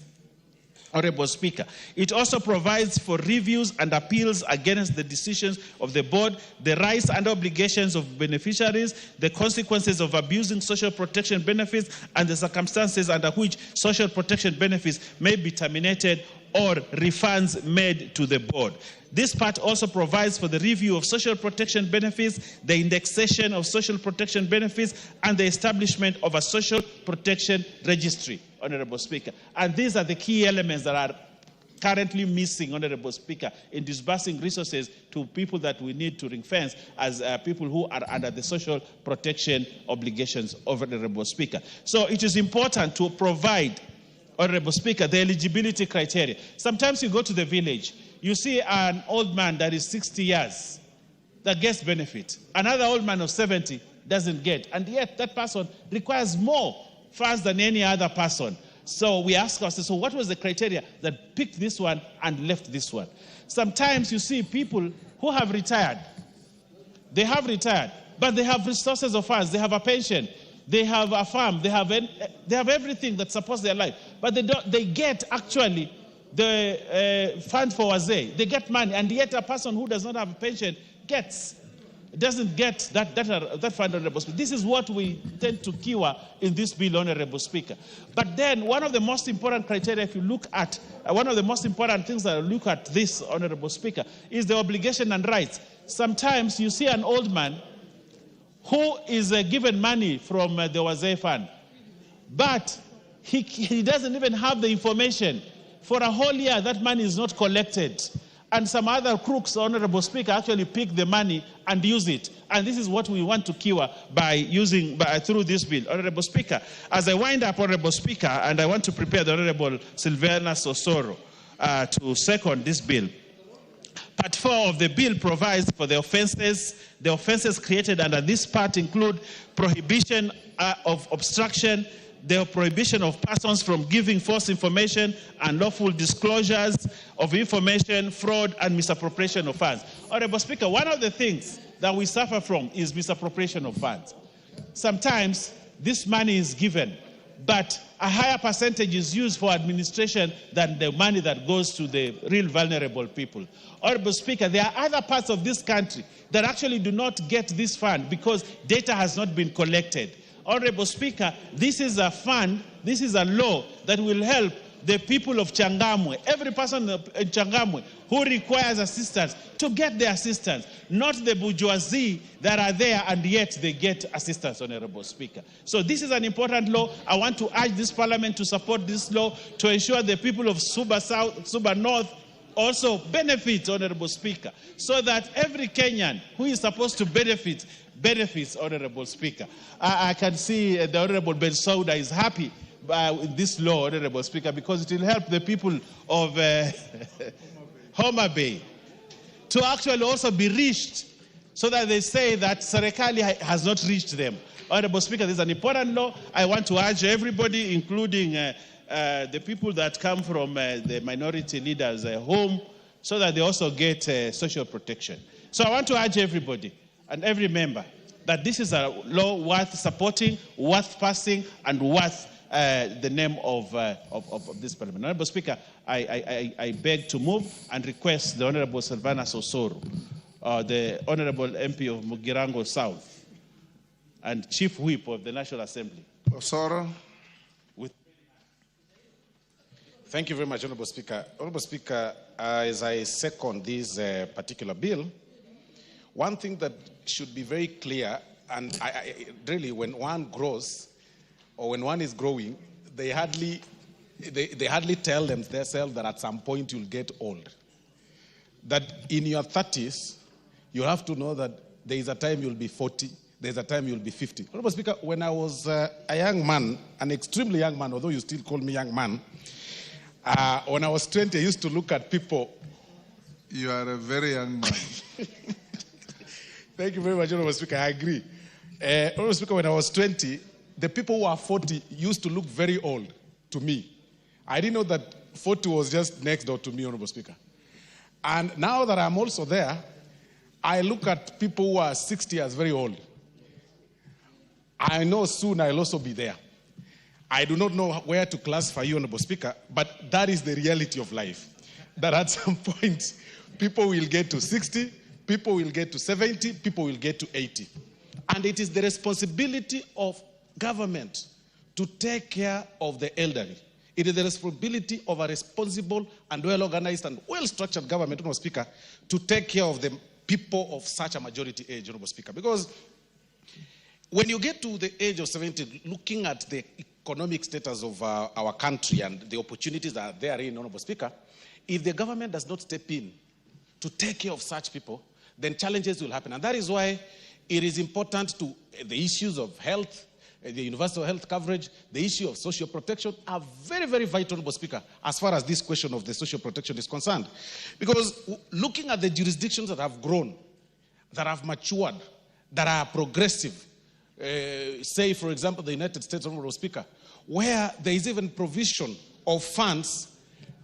Honorable Speaker, it also provides for reviews and appeals against the decisions of the board, the rights and obligations of beneficiaries, the consequences of abusing social protection benefits, and the circumstances under which social protection benefits may be terminated or refunds made to the board. This part also provides for the review of social protection benefits, the indexation of social protection benefits, and the establishment of a social protection registry, Honorable Speaker. And these are the key elements that are currently missing, Honorable Speaker, in disbursing resources to people that we need to ring-fence as people who are under the social protection obligations, Honorable Speaker. So it is important to provide, Honorable Speaker, the eligibility criteria. Sometimes you go to the village, you see an old man that is 60 years that gets benefit. Another old man of 70 doesn't get. And yet that person requires more funds than any other person. So we ask ourselves, so what was the criteria that picked this one and left this one? Sometimes you see people who have retired. They have retired, but they have resources of funds. They have a pension. They have a farm. They have everything that supports their life. But they get actually the fund for Wazee. They get money, and yet a person who does not have a pension doesn't get that fund, Honorable Speaker. This is what we tend to cure in this bill, Honorable Speaker. But then one of the most important criteria, if you look at, one of the most important things that I look at this, Honorable Speaker, is the obligation and rights. Sometimes you see an old man who is given money from the Wazee Fund, but he doesn't even have the information. For a whole year, that money is not collected. And some other crooks, Honorable Speaker, actually pick the money and use it. And this is what we want to cure through this bill. Honorable Speaker, as I wind up, Honorable Speaker, and I want to prepare the Honorable Silvana Sosoro to second this bill. Part 4 of the bill provides for the offenses created under this part include prohibition of obstruction, the prohibition of persons from giving false information, unlawful disclosures of information, fraud, and misappropriation of funds. Honorable Speaker, one of the things that we suffer from is misappropriation of funds. Sometimes this money is given, but a higher percentage is used for administration than the money that goes to the real vulnerable people. Honorable Speaker, there are other parts of this country that actually do not get this fund because data has not been collected. Honorable Speaker, this is a fund, this is a law that will help the people of Changamwe, every person in Changamwe who requires assistance to get the assistance, not the bourgeoisie that are there and yet they get assistance, Honorable Speaker. So this is an important law. I want to urge this Parliament to support this law to ensure the people of Suba South, Suba North also benefit, Honorable Speaker, so that every Kenyan who is supposed to benefits, Honorable Speaker. I can see the Honorable Ben Sauda is happy with this law, Honorable Speaker, because it will help the people of Homa Bay to actually also be reached so that they say that Serikali has not reached them. Honorable Speaker, this is an important law. I want to urge everybody, including the people that come from the minority leaders' home, so that they also get social protection. So I want to urge everybody and every member that this is a law worth supporting, worth passing, and worth the name of this Parliament. Honorable Speaker, I beg to move and request the Honorable Silvana Sosoro, the Honorable MP of Mugirango South, and Chief Whip of the National Assembly. Sosoro. Thank you very much, Honorable Speaker. Honorable Speaker, as I second this particular bill, one thing that should be very clear, and really when one grows or when one is growing, they hardly tell themselves that at some point you'll get old. That in your 30s, you have to know that there is a time you'll be 40, there's a time you'll be 50. Honorable Speaker, when I was a young man, an extremely young man, although you still call me young man, when I was 20, I used to look at people. You are a very young man. Thank you very much, Honorable Speaker. I agree. Honorable Speaker, when I was 20, the people who are 40 used to look very old to me. I didn't know that 40 was just next door to me, Honorable Speaker. And now that I'm also there, I look at people who are 60 as very old. I know soon I'll also be there. I do not know where to classify you, Honorable Speaker, but that is the reality of life. That at some point, people will get to 60, people will get to 70, people will get to 80. And it is the responsibility of government to take care of the elderly. It is the responsibility of a responsible and well-organized and well-structured government, Honorable Speaker, to take care of the people of such a majority age, Honorable Speaker. Because when you get to the age of 70, looking at the economic status of our country and the opportunities that are therein, Honorable Speaker, if the government does not step in to take care of such people, then challenges will happen. And that is why it is important to the issues of health, the universal health coverage, the issue of social protection are very, very vital, Honorable Speaker, as far as this question of the social protection is concerned. Because looking at the jurisdictions that have grown, that have matured, that are progressive, say, for example, the United States, Honorable Speaker, where there is even provision of funds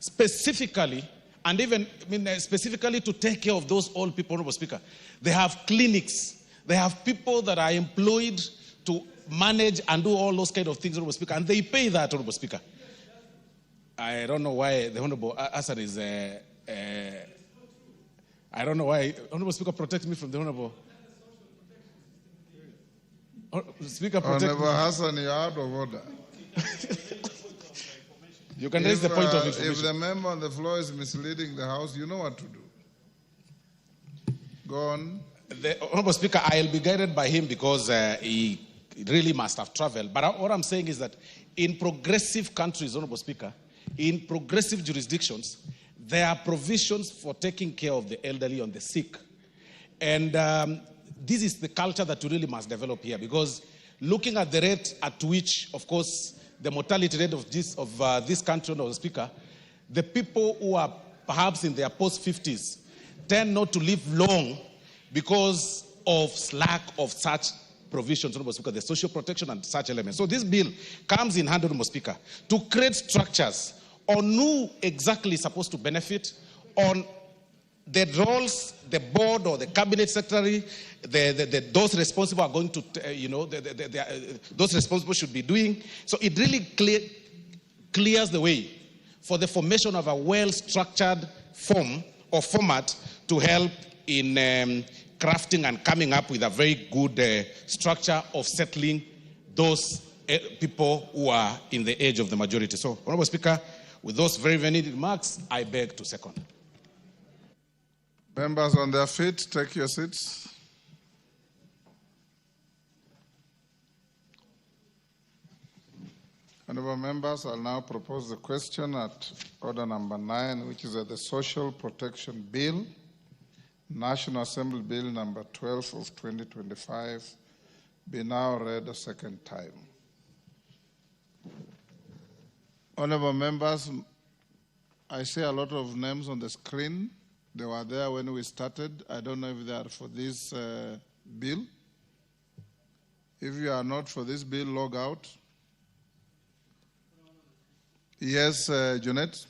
specifically, and even specifically to take care of those old people, Honorable Speaker. They have clinics. They have people that are employed to manage and do all those kind of things, Honorable Speaker, and they pay that, Honorable Speaker. I don't know why the Honorable Hassan is... I don't know why. Honorable Speaker, protect me from the Honorable... Speaker, protect Honorable me. Hassan, you're out of order. You can raise the point of information. If the member on the floor is misleading the House, you know what to do. Go on. The Honorable Speaker, I'll be guided by him because he really must have traveled. But what I'm saying is that in progressive countries, Honorable Speaker, in progressive jurisdictions, there are provisions for taking care of the elderly and the sick. And this is the culture that we really must develop here, because looking at the rate at which, of course, the mortality rate of this country, Honorable Speaker, the people who are perhaps in their post-50s tend not to live long because of lack of such provisions, Honorable Speaker, the social protection and such elements. So this bill comes in hand, Honorable Speaker, to create structures on who exactly is supposed to benefit, on the roles the board or the cabinet secretary, those responsible are going to, those responsible should be doing. So it really clears the way for the formation of a well-structured form or format to help in crafting and coming up with a very good structure of settling those people who are in the age of the majority. So, Honorable Speaker, with those very needed remarks, I beg to second. Members on their feet, take your seats. Honorable members, I'll now propose the question at order number 9, which is at the Social Protection Bill, National Assembly Bill number 12 of 2025, be now read a second time. Honorable members, I see a lot of names on the screen. They were there when we started. I don't know if they are for this bill. If you are not for this bill, log out. Yes, Janet.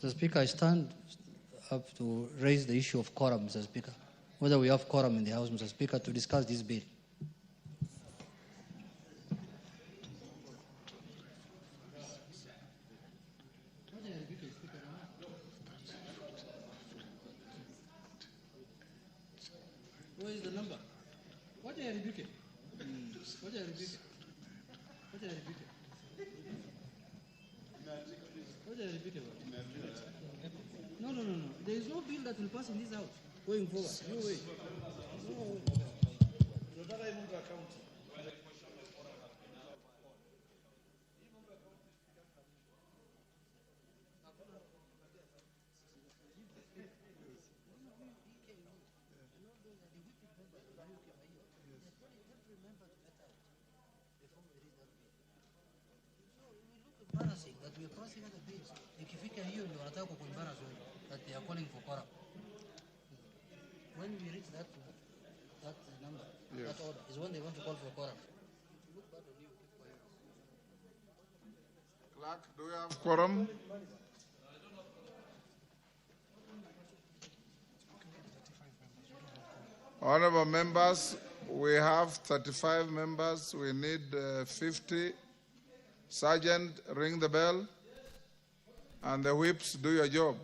Mr. Speaker, I stand up to raise the issue of quorum, Mr. Speaker. Whether we have quorum in the House, Mr. Speaker, to discuss this bill. Where is the number? What are you rebuking? What are you rebuking? What are you rebuking? What are you rebuking? No. There is no bill that will pass in this house going forward. No way. No. That we are crossing other bills. Ikifika hiyo ndio wanataka kuembarrass wewe that they are calling for quorum. When we reach that number, yes, that order is when they want to call for quorum. Look back on you, keep quiet. Clerk, do we have quorum? Honorable members, we have 35 members. We need 50. Sergeant, ring the bell, and the whips, do your job.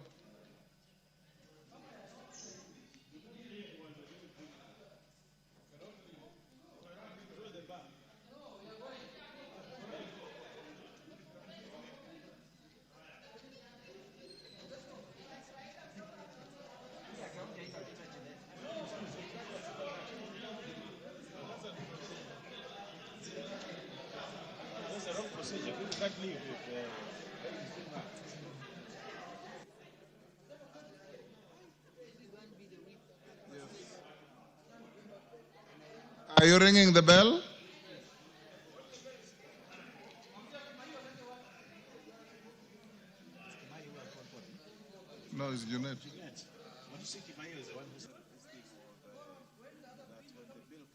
Are you ringing the bell? No, it's Junet.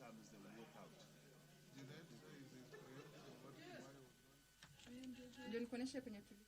comes, they will walk out. Ndio nikuoneshe kwenye tuli.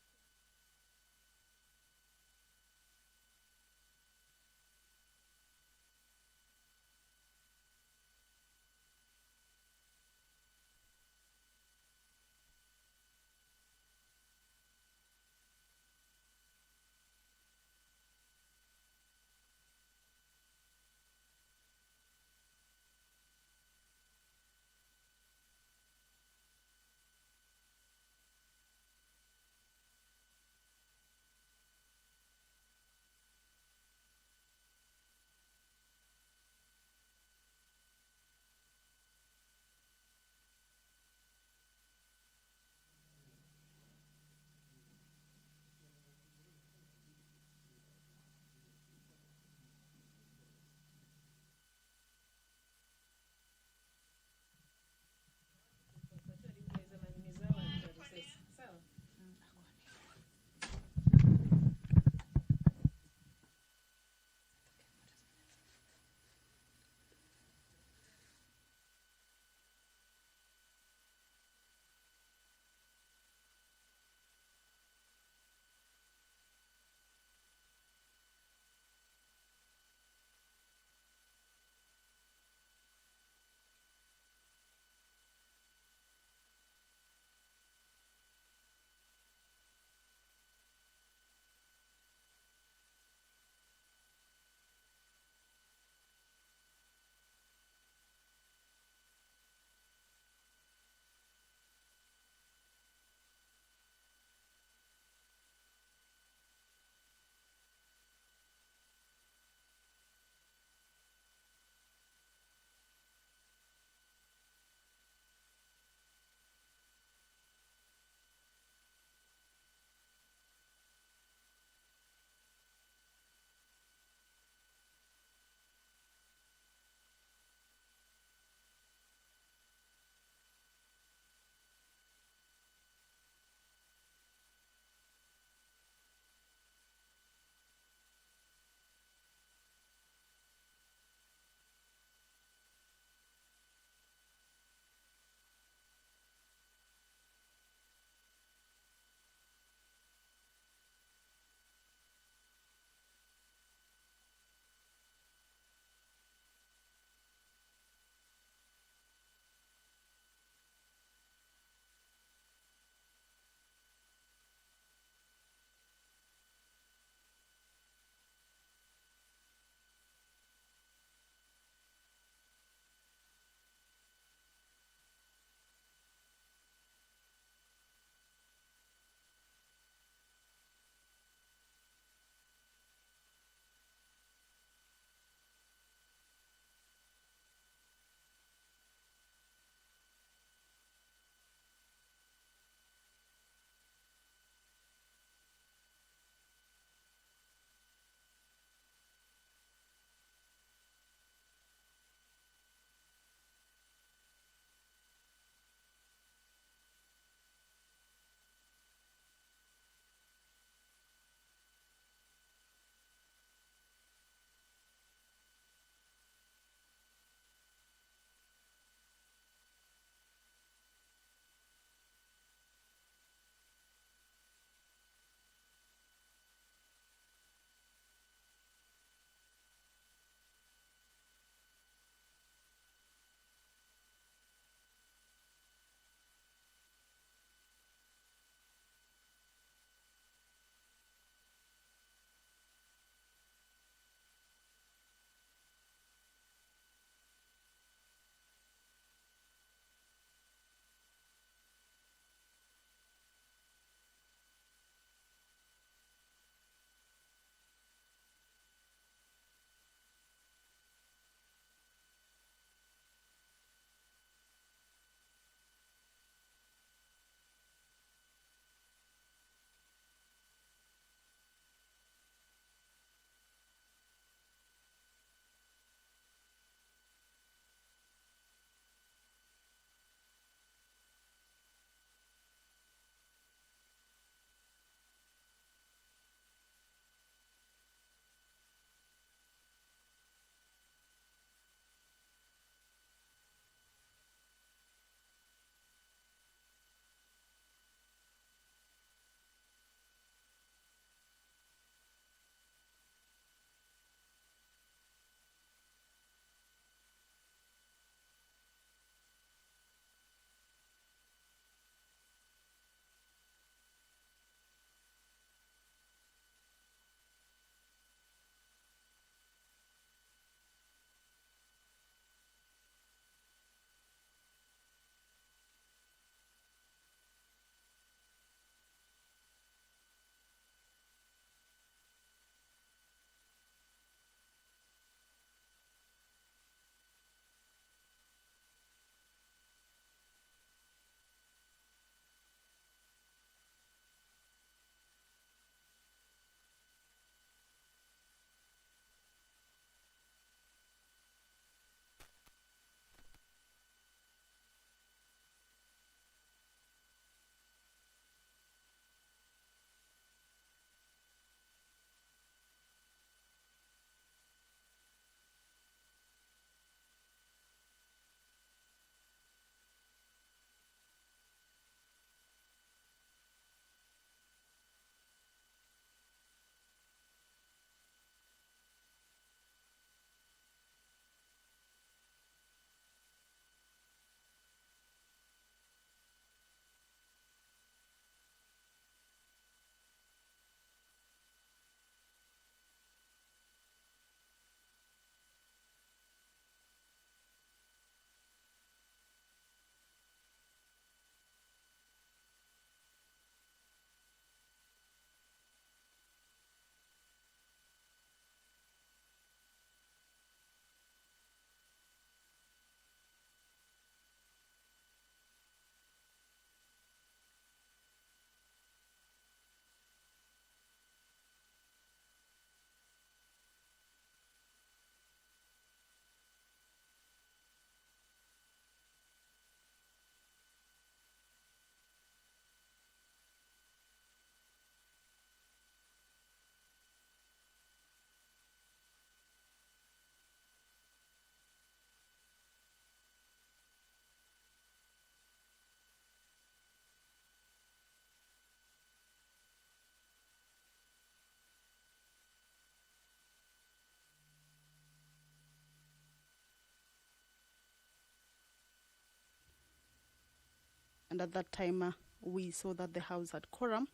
and at that time we saw that the House had quorum.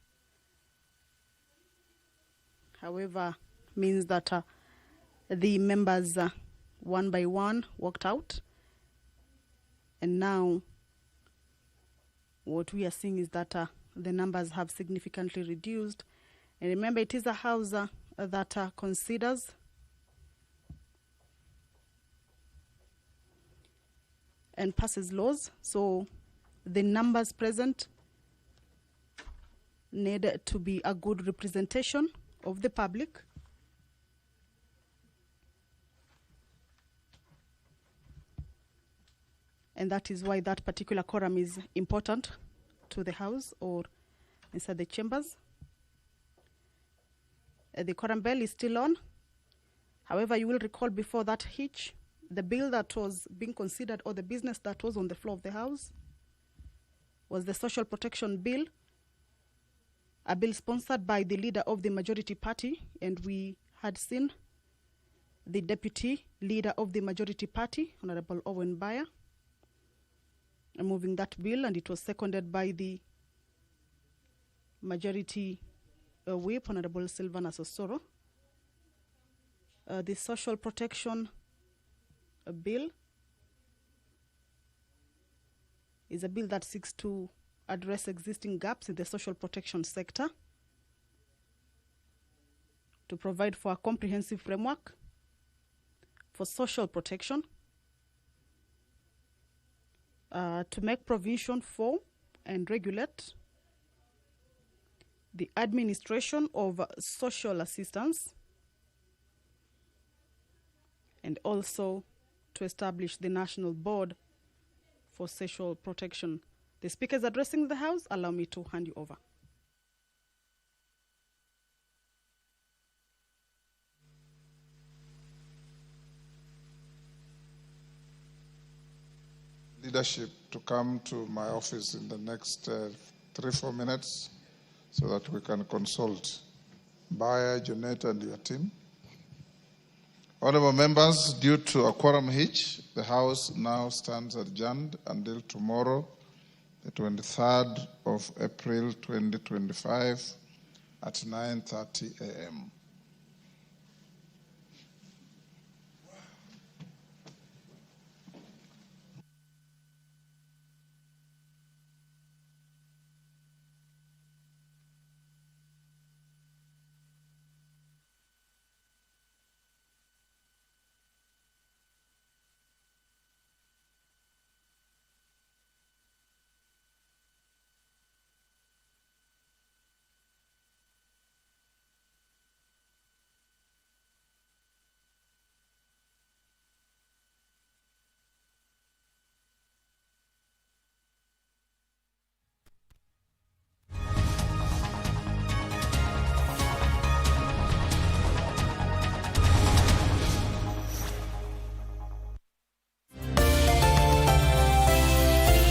However, means that the members one by one walked out, and now what we are seeing is that the numbers have significantly reduced. And remember, it is a House that considers and passes laws, so the numbers present need to be a good representation of the public. And that is why that particular quorum is important to the House or inside the chambers. The quorum bell is still on. However, you will recall before that hitch, the bill that was being considered, or the business that was on the floor of the House, was the Social Protection Bill, a bill sponsored by the leader of the majority party, and we had seen the deputy leader of the majority party, Honorable Owen Bayer, moving that bill, and it was seconded by the majority whip, Honorable Silvana Sosoro. The Social Protection Bill is a bill that seeks to address existing gaps in the social protection sector, to provide for a comprehensive framework for social protection, to make provision for and regulate the administration of social assistance, and also to establish the National Board for Social Protection. The Speaker is addressing the House. Allow me to hand you over. Leadership to come to my office in the next 3-4 minutes so that we can consult Bayer, Jonette, and your team. Honorable members, due to a quorum hitch, the House now stands adjourned until tomorrow, the 23rd of April 2025 at 9:30 a.m.